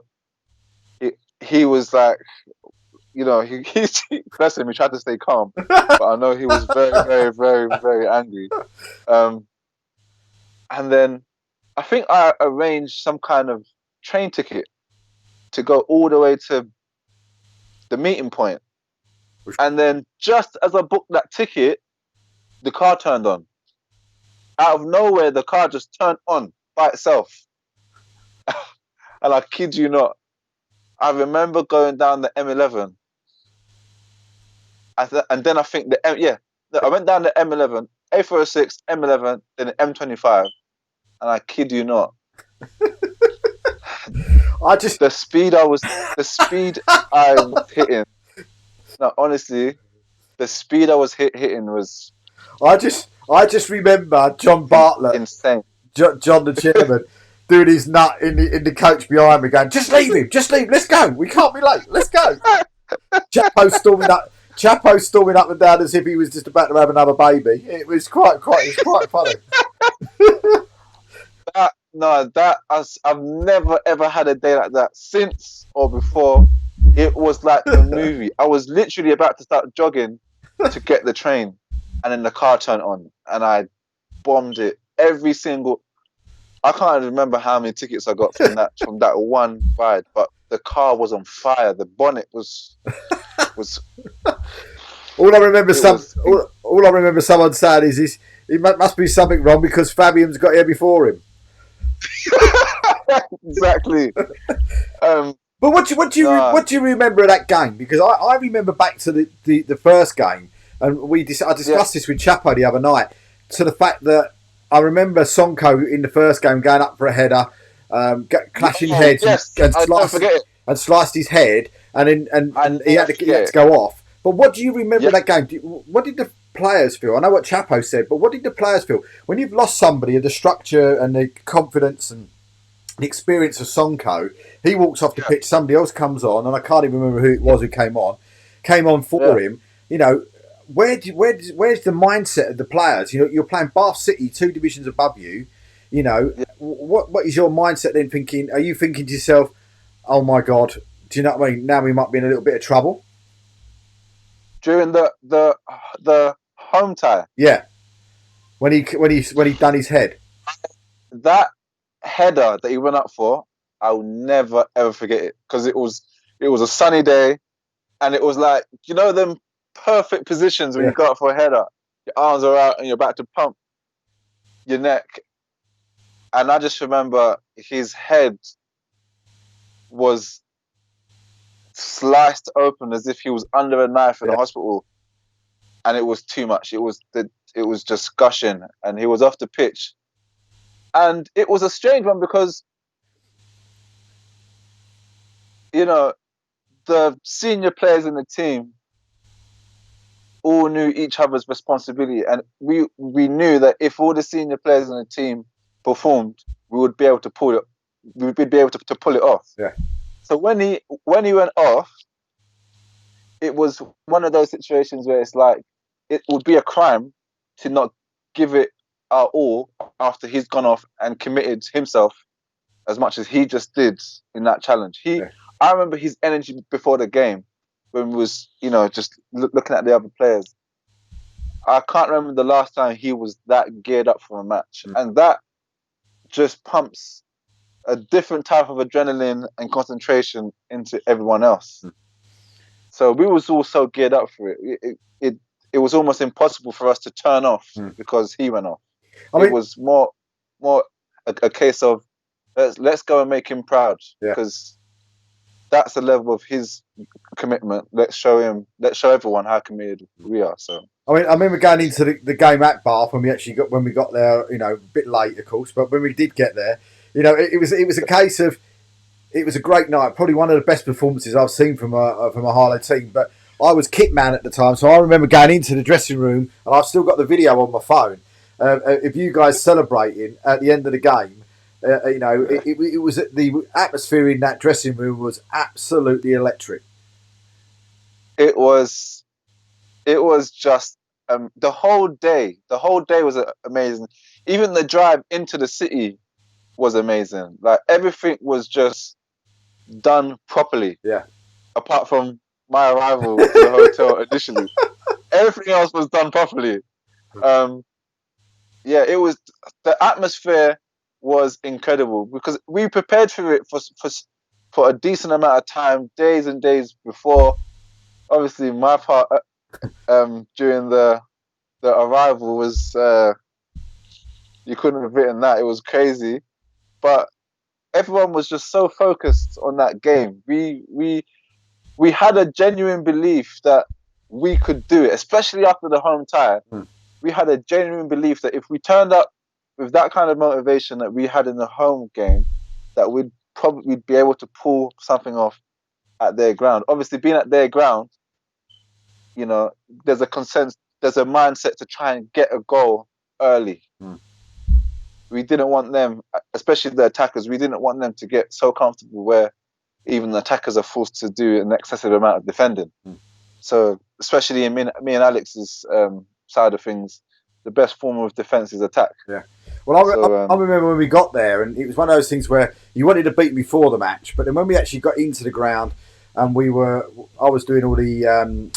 He was like, he bless him, he tried to stay calm. But I know he was very, very, very, very angry. And then I think I arranged some kind of train ticket to go all the way to the meeting point. And then just as I booked that ticket, the car turned on. Out of nowhere, the car just turned on by itself. And I kid you not, I remember going down the M11. And then I think I went down the M11, A406, M11, then the M25. And I kid you not, the speed I was hitting. No, honestly, the speed I was hitting was. I just remember John Bartlett, insane. John the chairman, doing his nut in the coach behind me, going, "Just leave him, let's go. We can't be late. Let's go." Chapo storming up and down as if he was just about to have another baby. It was quite funny. I've never ever had a day like that since or before. It was like the movie. I was literally about to start jogging to get the train, and then the car turned on, and I bombed it. I can't remember how many tickets I got from that one ride, but the car was on fire. The bonnet was. All I remember someone saying is it must be something wrong because Fabian's got here before him. Exactly. But what do you remember of that game? Because I remember back to the first game, and I discussed this with Chapo the other night, to the fact that I remember Sonko in the first game going up for a header, clashing heads and sliced his head, and he had to go off. But what do you remember of that game? What did the players feel? I know what Chapo said, but what did the players feel when you've lost somebody? The structure and the confidence and the experience of Sonko, he walks off the pitch, somebody else comes on, and I can't even remember who it was who came on for him. Where's the mindset of the players? You're playing Bath City, 2 divisions above you. What is your mindset then? Thinking, are you thinking to yourself, "Oh my God, do you know what I mean? Now we might be in a little bit of trouble." During the home tie, when he done his head, that header that he went up for, I'll never ever forget it, because it was a sunny day, and it was like, them perfect positions when you go up for a header, your arms are out and you're about to pump your neck, and I just remember his head was sliced open as if he was under a knife in a hospital, and it was too much. It was just gushing, and he was off the pitch. And it was a strange one because, the senior players in the team all knew each other's responsibility, and we knew that if all the senior players in the team performed, we would be able to pull it. We would be able to pull it off. Yeah. So when he went off, it was one of those situations where it's like it would be a crime to not give it our all after he's gone off and committed himself as much as he just did in that challenge. I remember his energy before the game when we was, just looking at the other players. I can't remember the last time he was that geared up for a match. And that just pumps a different type of adrenaline and concentration into everyone else. So we was all so geared up for it. It was almost impossible for us to turn off because he went off. It was more a case of let's go and make him proud, because that's the level of his commitment. Let's show everyone how committed we are. So I remember going into the game at Bath when we got there, a bit late, of course, but when we did get there, it was a case of, it was a great night, probably one of the best performances I've seen from a Harlow team. But I was kit man at the time, so I remember going into the dressing room, and I've still got the video on my phone. If you guys celebrating at the end of the game, it was the atmosphere in that dressing room was absolutely electric. It was just the whole day. The whole day was amazing. Even the drive into the city was amazing. Like everything was just done properly. Yeah. Apart from my arrival to the hotel initially, everything else was done properly. It was, the atmosphere was incredible because we prepared for it for a decent amount of time, days and days before. Obviously, my part during the arrival was you couldn't have written that. It was crazy, but everyone was just so focused on that game. We had a genuine belief that we could do it, especially after the home tie. We had a genuine belief that if we turned up with that kind of motivation that we had in the home game, that we'd probably be able to pull something off at their ground. Obviously, being at their ground, you know, there's a consensus, there's a mindset to try and get a goal early. We didn't want them, especially the attackers, we didn't want them to get so comfortable where even the attackers are forced to do an excessive amount of defending. So, especially in me and Alex's side of things, the best form of defence is attack. Yeah. Well, I remember when we got there, and it was one of those things where you wanted to beat before the match, but then when we actually got into the ground, and I was doing all the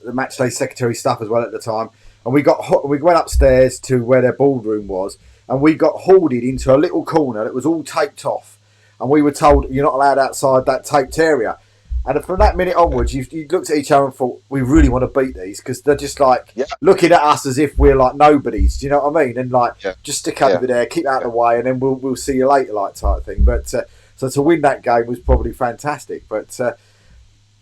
match day secretary stuff as well at the time, and we went upstairs to where their ballroom was, and we got hauled into a little corner that was all taped off, and we were told you're not allowed outside that taped area. And from that minute onwards, you looked at each other and thought, we really want to beat these because they're just like looking at us as if we're like nobodies. Do you know what I mean? And like, just stick over there, keep out of the way, and then we'll see you later, like type thing. But so to win that game was probably fantastic. But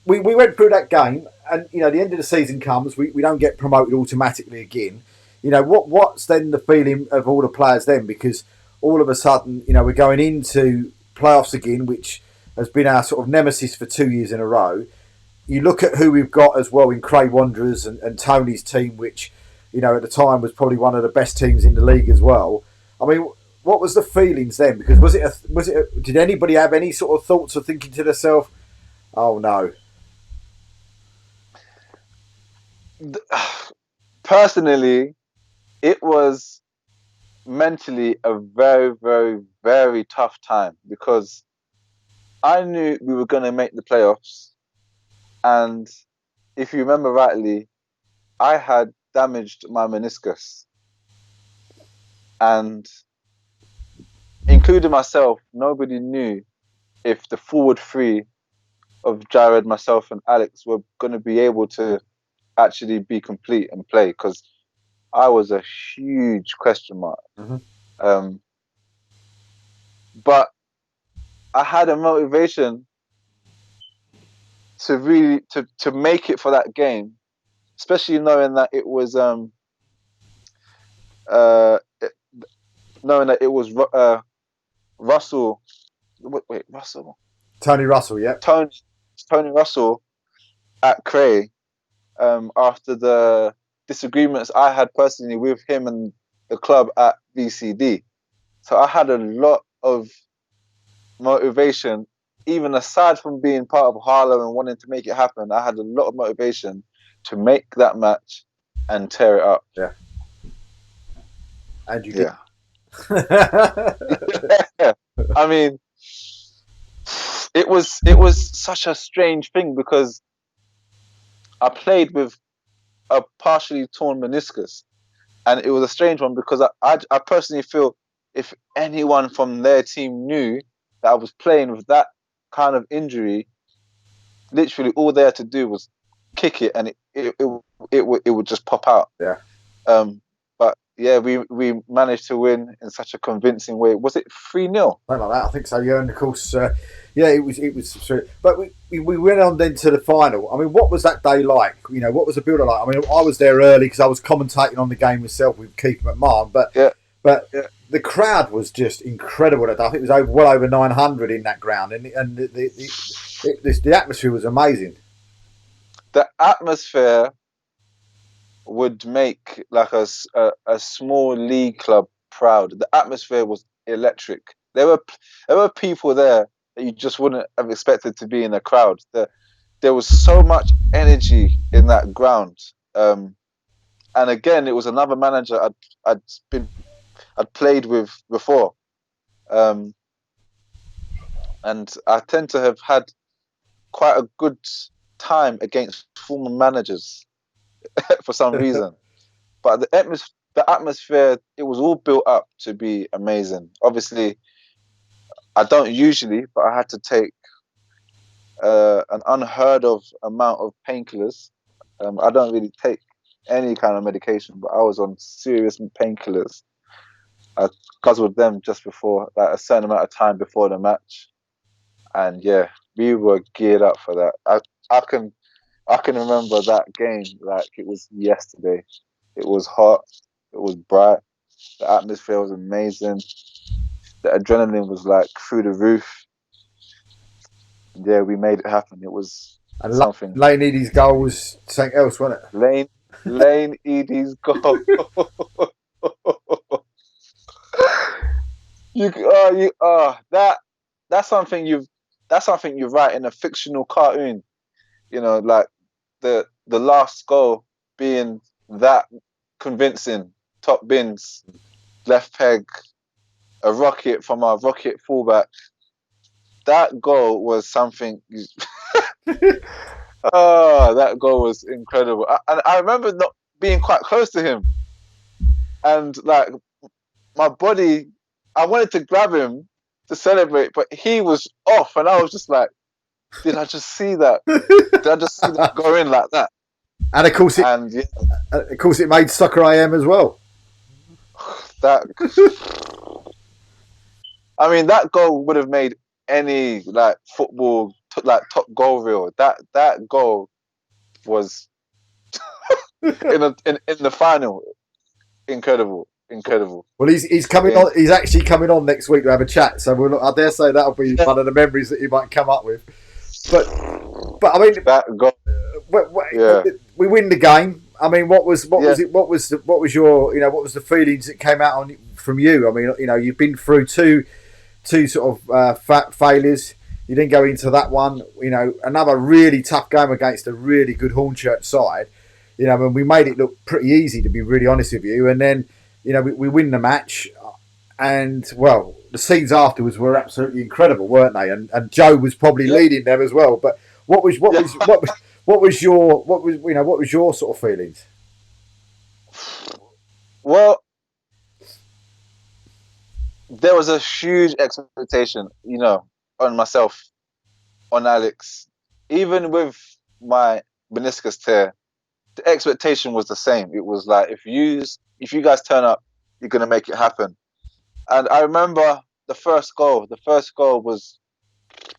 we went through that game, and you know, the end of the season comes, we don't get promoted automatically again. You know, what's then the feeling of all the players then? Because all of a sudden, you know, we're going into playoffs again, which has been our sort of nemesis for 2 years in a row. You look at who we've got as well in Cray Wanderers and Tony's team, which, you know, at the time was probably one of the best teams in the league as well. I mean, what was the feelings then? Because did anybody have any sort of thoughts of thinking to themselves, oh no? Personally, it was mentally a very, very, very tough time because I knew we were going to make the playoffs, and if you remember rightly, I had damaged my meniscus, and including myself, nobody knew if the forward three of Jared, myself, and Alex were going to be able to actually be complete and play, because I was a huge question mark. But I had a motivation to really to make it for that game, especially knowing that it was Russell. Wait, Russell. Tony Russell, yeah. Tony Russell at Cray. After the disagreements I had personally with him and the club at VCD, so I had a lot of motivation, even aside from being part of Harlow and wanting to make it happen. I had a lot of motivation to make that match and tear it up. Yeah. And you did. Yeah. I mean, it was such a strange thing because I played with a partially torn meniscus, and it was a strange one because I personally feel if anyone from their team knew that I was playing with that kind of injury, literally all they had to do was kick it and it would just pop out. Yeah. But yeah, we managed to win in such a convincing way. Was it 3-0? Something like that, I think so. Yeah, and of course, it was. But we went on then to the final. I mean, what was that day like? You know, what was the build like? I mean, I was there early because I was commentating on the game myself with Keith McMahon. But the crowd was just incredible that day. I think it was well over 900 in that ground, and the atmosphere was amazing. the atmosphere would make like a small league club proud. The atmosphere was electric. There were people there that you just wouldn't have expected to be in a crowd. There was so much energy in that ground. And again, it was another manager I'd played with before. Um, and I tend to have had quite a good time against former managers for some reason. But the atmosphere, it was all built up to be amazing. Obviously, I don't usually, but I had to take an unheard of amount of painkillers. I don't really take any kind of medication, but I was on serious painkillers. I guzzled them just before, like a certain amount of time before the match, and yeah, we were geared up for that. I can remember that game like it was yesterday. It was hot. It was bright. The atmosphere was amazing. The adrenaline was like through the roof. Yeah, we made it happen. It was And something. Lane Edie's goal was something else, wasn't it? Lane Edie's goal. That's something that's something you write in a fictional cartoon. You know, like the last goal being that convincing. Top bins, left peg, a rocket from our rocket fullback. That goal was something. Oh, that goal was incredible. And I remember not being quite close to him, and like my body, I wanted to grab him to celebrate, but he was off, and I was just like, "Did I just see that? Did I just see that go in like that?" And And yeah, of course, it made Soccer AM as well. that. I mean, that goal would have made any like football like top goal reel. That goal was in the final. Incredible. Well, he's coming on. He's actually coming on next week to have a chat. So I dare say that'll be one of the memories that you might come up with. But I mean, that goal. Yeah. we win the game. I mean, what was your what was the feelings that came out from you? I mean, you've been through two sort of failures. You didn't go into that one. Another really tough game against a really good Hornchurch side. And we made it look pretty easy, to be really honest with you. And then, we win the match, and well, the scenes afterwards were absolutely incredible, weren't they? And Joe was probably leading them as well. But what was your sort of feelings? Well, there was a huge expectation, on myself, on Alex. Even with my meniscus tear, the expectation was the same. It was like, if you guys turn up, you're gonna make it happen. And I remember the first goal. The first goal was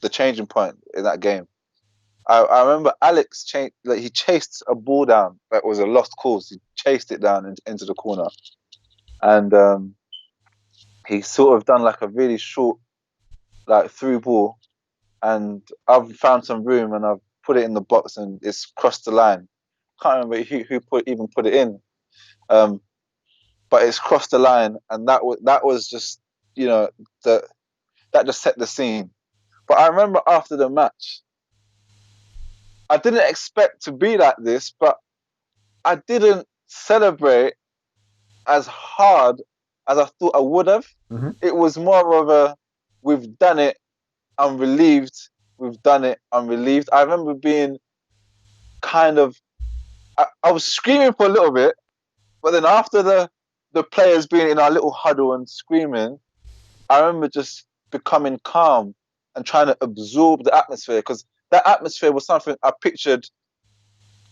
the changing point in that game. I remember Alex he chased a ball down that was a lost cause. He chased it down into the corner, and he sort of done like a really short, like through ball, and I've found some room and I've put it in the box and it's crossed the line. Can't remember who put it in, but it's crossed the line, and that was just that just set the scene. But I remember after the match, I didn't expect to be like this, but I didn't celebrate as hard as I thought I would have. Mm-hmm. It was more of a, we've done it, I'm relieved. We've done it, I'm relieved. I remember being kind of, I was screaming for a little bit, but then after the players being in our little huddle and screaming, I remember just becoming calm and trying to absorb the atmosphere, because that atmosphere was something I pictured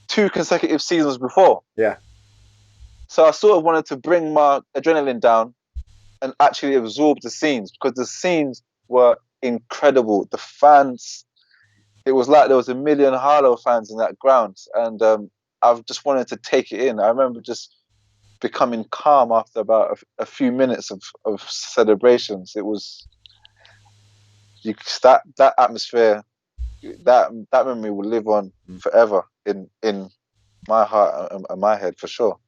2 consecutive seasons before. Yeah. So I sort of wanted to bring my adrenaline down and actually absorb the scenes, because the scenes were incredible. The fans, it was like there was 1 million Harlow fans in that ground, and I've just wanted to take it in. I remember just becoming calm after about a few minutes of celebrations. It was that atmosphere, that memory will live on forever in my heart and my head for sure.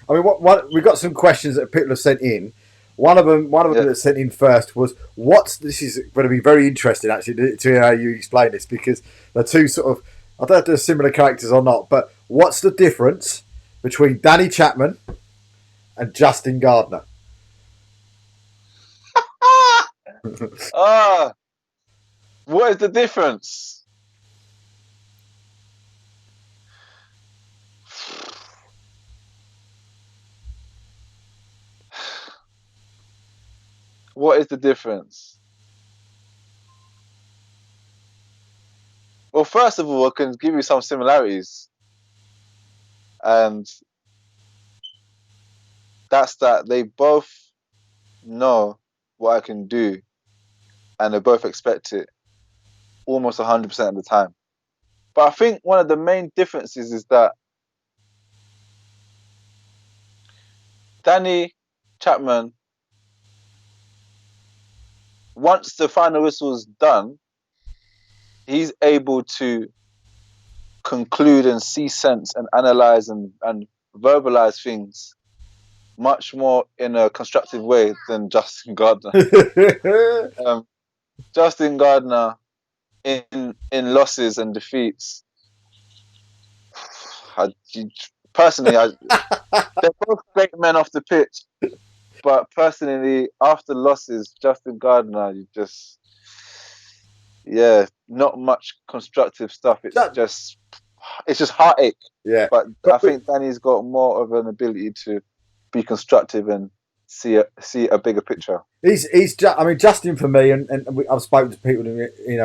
I mean, what we've got some questions that people have sent in. One of them that sent in first was, this is going to be very interesting actually to hear how you explain this, because they're two sort of, I don't know if they're similar characters or not, but what's the difference between Danny Chapman and Justin Gardner? What is the difference? What is the difference? Well, first of all, I can give you some similarities. And that's that they both know what I can do, and they both expect it almost 100% of the time. But I think one of the main differences is that Danny Chapman, once the final whistle's done, he's able to conclude and see sense and analyze and verbalize things much more in a constructive way than Justin Gardner. Justin Gardner, in losses and defeats, personally, they're both great men off the pitch, but personally, after losses, Justin Gardner, not much constructive stuff. It's just heartache. Yeah, but I think Danny's got more of an ability to be constructive and see a bigger picture. Justin for me, and I've spoken to people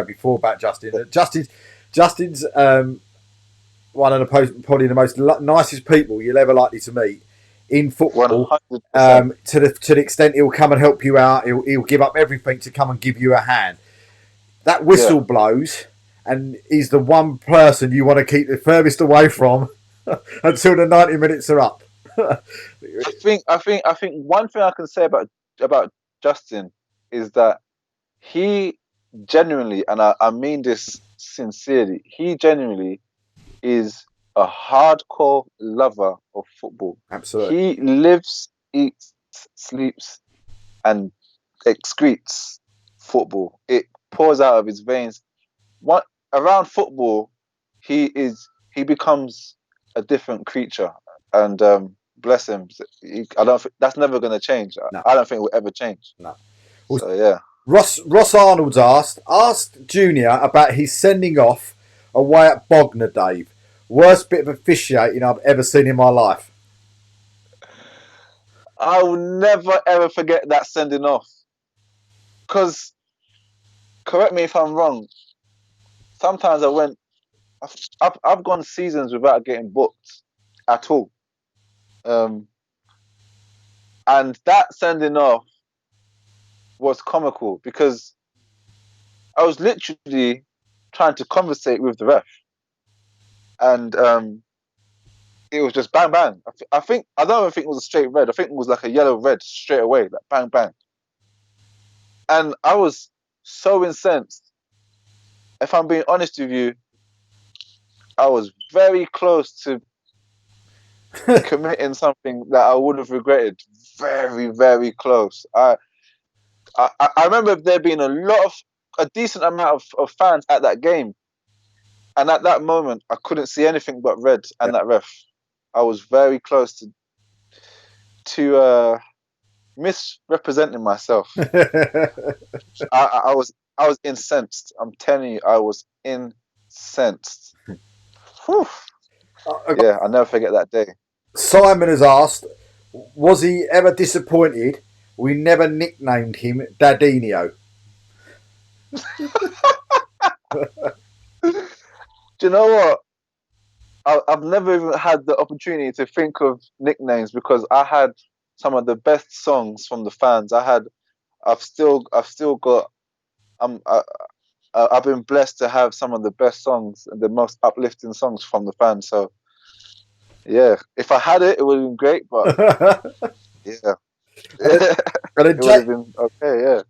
before about Justin. Justin's one of probably the most nicest people you'll ever likely to meet in football. 100%. To the extent he'll come and help you out, he'll give up everything to come and give you a hand. That whistle blows, and he's the one person you want to keep the furthest away from until the 90 minutes are up. I think one thing I can say about Justin is that he genuinely, and I mean this sincerely, he genuinely is a hardcore lover of football. Absolutely. He lives, eats, sleeps, and excretes football. It pours out of his veins. Around football, he becomes a different creature, and bless him. I don't think that's never going to change. No. I don't think it will ever change. No. So yeah. Ross Arnold's asked Junior about his sending off away at Bognor, Dave. Worst bit of officiating I've ever seen in my life. I will never ever forget that sending off. Because, correct me if I'm wrong, sometimes I've gone seasons without getting booked at all. And that sending off was comical because I was literally trying to conversate with the ref, and it was just bang bang. I don't even think it was a straight red. I think it was like a yellow red straight away, like bang bang. And I was so incensed. If I'm being honest with you, I was very close to committing something that I would have regretted. Very, very close. I remember there being a decent amount of fans at that game, and at that moment I couldn't see anything but red and that ref. I was very close to misrepresenting myself. I was incensed. I'm telling you, I was incensed. Yeah, I'll never forget that day. Simon has asked, was he ever disappointed we never nicknamed him Dadinho? Do you know what? I've never even had the opportunity to think of nicknames because I had some of the best songs from the fans. I've still got. I've been blessed to have some of the best songs and the most uplifting songs from the fans. So, yeah, if I had it, it would have been great. But yeah, it would have been okay. Yeah.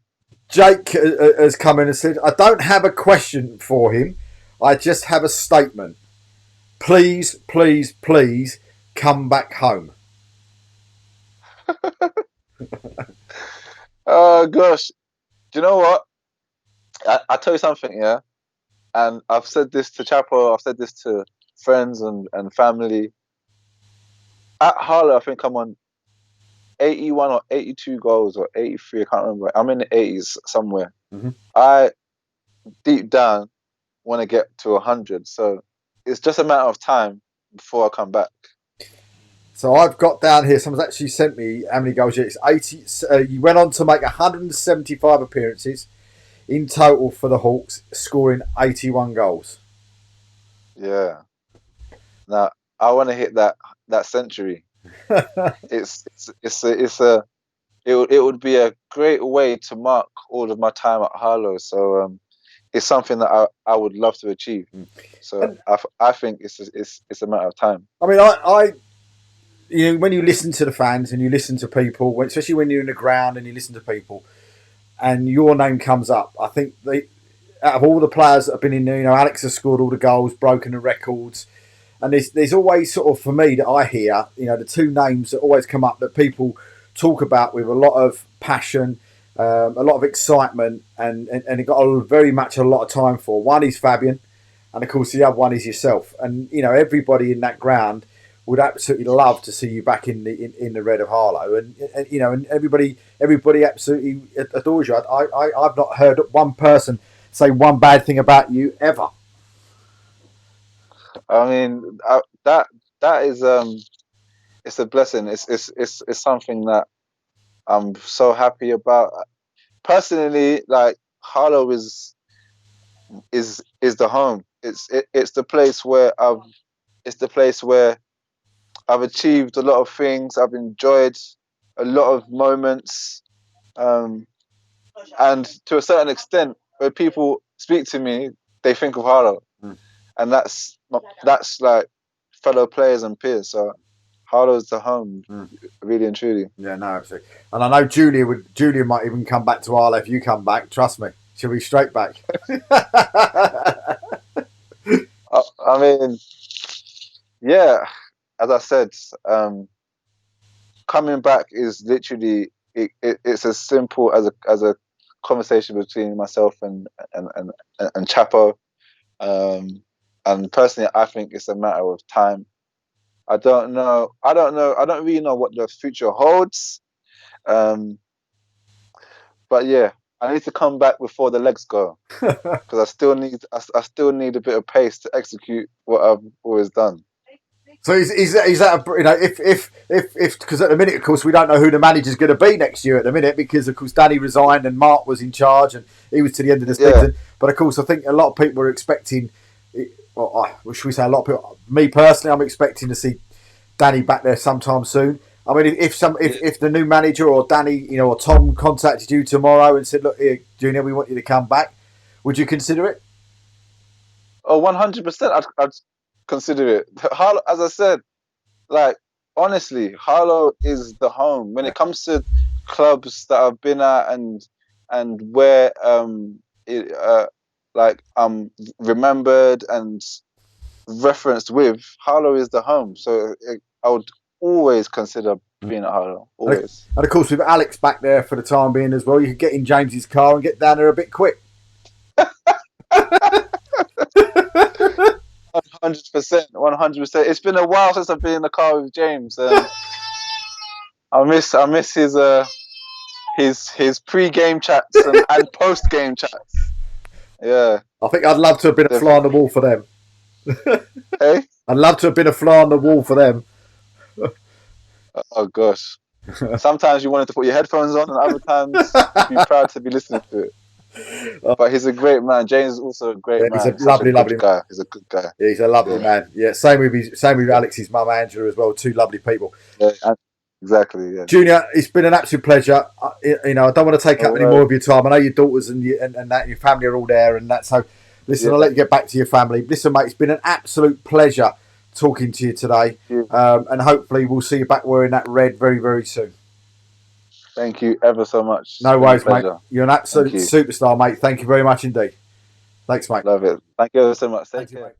Jake has come in and said, "I don't have a question for him. I just have a statement. please, please, please come back home. Oh gosh, do you know what? I tell you something, yeah. And I've said this to Chapo, I've said this to friends and family. At Harlow, I think I'm on 81 or 82 goals or 83. I can't remember. I'm in the 80s somewhere. Mm-hmm. I deep down want to get to 100. So it's just a matter of time before I come back. So I've got down here. Someone's actually sent me how many goals. It's 80. You went on to make 175 appearances in total for the Hawks, scoring 81 goals. Yeah. Now I want to hit that century. It would be a great way to mark all of my time at Harlow. So it's something that I would love to achieve. So I think it's a matter of time. I mean, I you know, when you listen to the fans and you listen to people, especially when you're in the ground and you listen to people, and your name comes up, I think out of all the players that have been in there, you know, Alex has scored all the goals, broken the records, and there's always sort of, for me, that I hear, you know, the two names that always come up that people talk about with a lot of passion, a lot of excitement, and it got very much a lot of time for. One is Fabian, and of course the other one is yourself. And you know, everybody in that ground would absolutely love to see you back in the red of Harlow, and you know, and everybody absolutely adores you. I've not heard one person say one bad thing about you ever. I mean, that is it's a blessing. It's something that I'm so happy about. Personally, like Harlow is the home. It's the place where I've achieved a lot of things. I've enjoyed a lot of moments, and to a certain extent, when people speak to me, they think of Harlow, and that's like fellow players and peers. So Harlow's the home, really and truly. Yeah, no, absolutely. And I know Julia might even come back to Harlow if you come back. Trust me, she'll be straight back. I mean, yeah, as I said, coming back is literally it's as simple as a conversation between myself and Chapo. And personally, I think it's a matter of time. I don't know. I don't really know what the future holds. But yeah, I need to come back before the legs go, because I still need a bit of pace to execute what I've always done. So is that a, you know, if because at the minute, of course, we don't know who the manager's going to be next year at the minute, because of course Danny resigned and Mark was in charge and he was to the end of the season. But of course, I think a lot of people are expecting. Well, should we say a lot of people? Me personally, I'm expecting to see Danny back there sometime soon. I mean, if the new manager or Danny, you know, or Tom contacted you tomorrow and said, "Look, here, Junior, we want you to come back," would you consider it? Oh, 100%. I'd consider it. Harlow, as I said, like honestly, Harlow is the home when it comes to clubs that I've been at and where it like I'm remembered and referenced with. Harlow is the home, so I would always consider being at Harlow. Always. And of course, with Alex back there for the time being as well, you could get in James's car and get down there a bit quick. 100%, 100%. It's been a while since I've been in the car with James, and I miss his pre-game chats and post-game chats. Yeah, I think I'd love to have been a fly on the wall for them. Hey, I'd love to have been a fly on the wall for them. oh gosh. Sometimes you wanted to put your headphones on, and other times you'd be proud to be listening to it. But he's a great man. James is also a great man. He's a lovely guy. He's a good guy. Yeah, he's a lovely man. Yeah, same with Alex's mum Angela as well. Two lovely people. Yeah, exactly. Yeah. Junior, it's been an absolute pleasure. You know, I don't want to take up any more of your time. I know your daughters and that your family are all there, and that. So, listen, I'll let you get back to your family. Listen, mate, it's been an absolute pleasure talking to you today, and hopefully we'll see you back wearing that red very, very soon. Thank you ever so much. No worries, mate. You're an absolute superstar, mate. Thank you very much indeed. Thanks, mate. Love it. Thank you ever so much. Take care.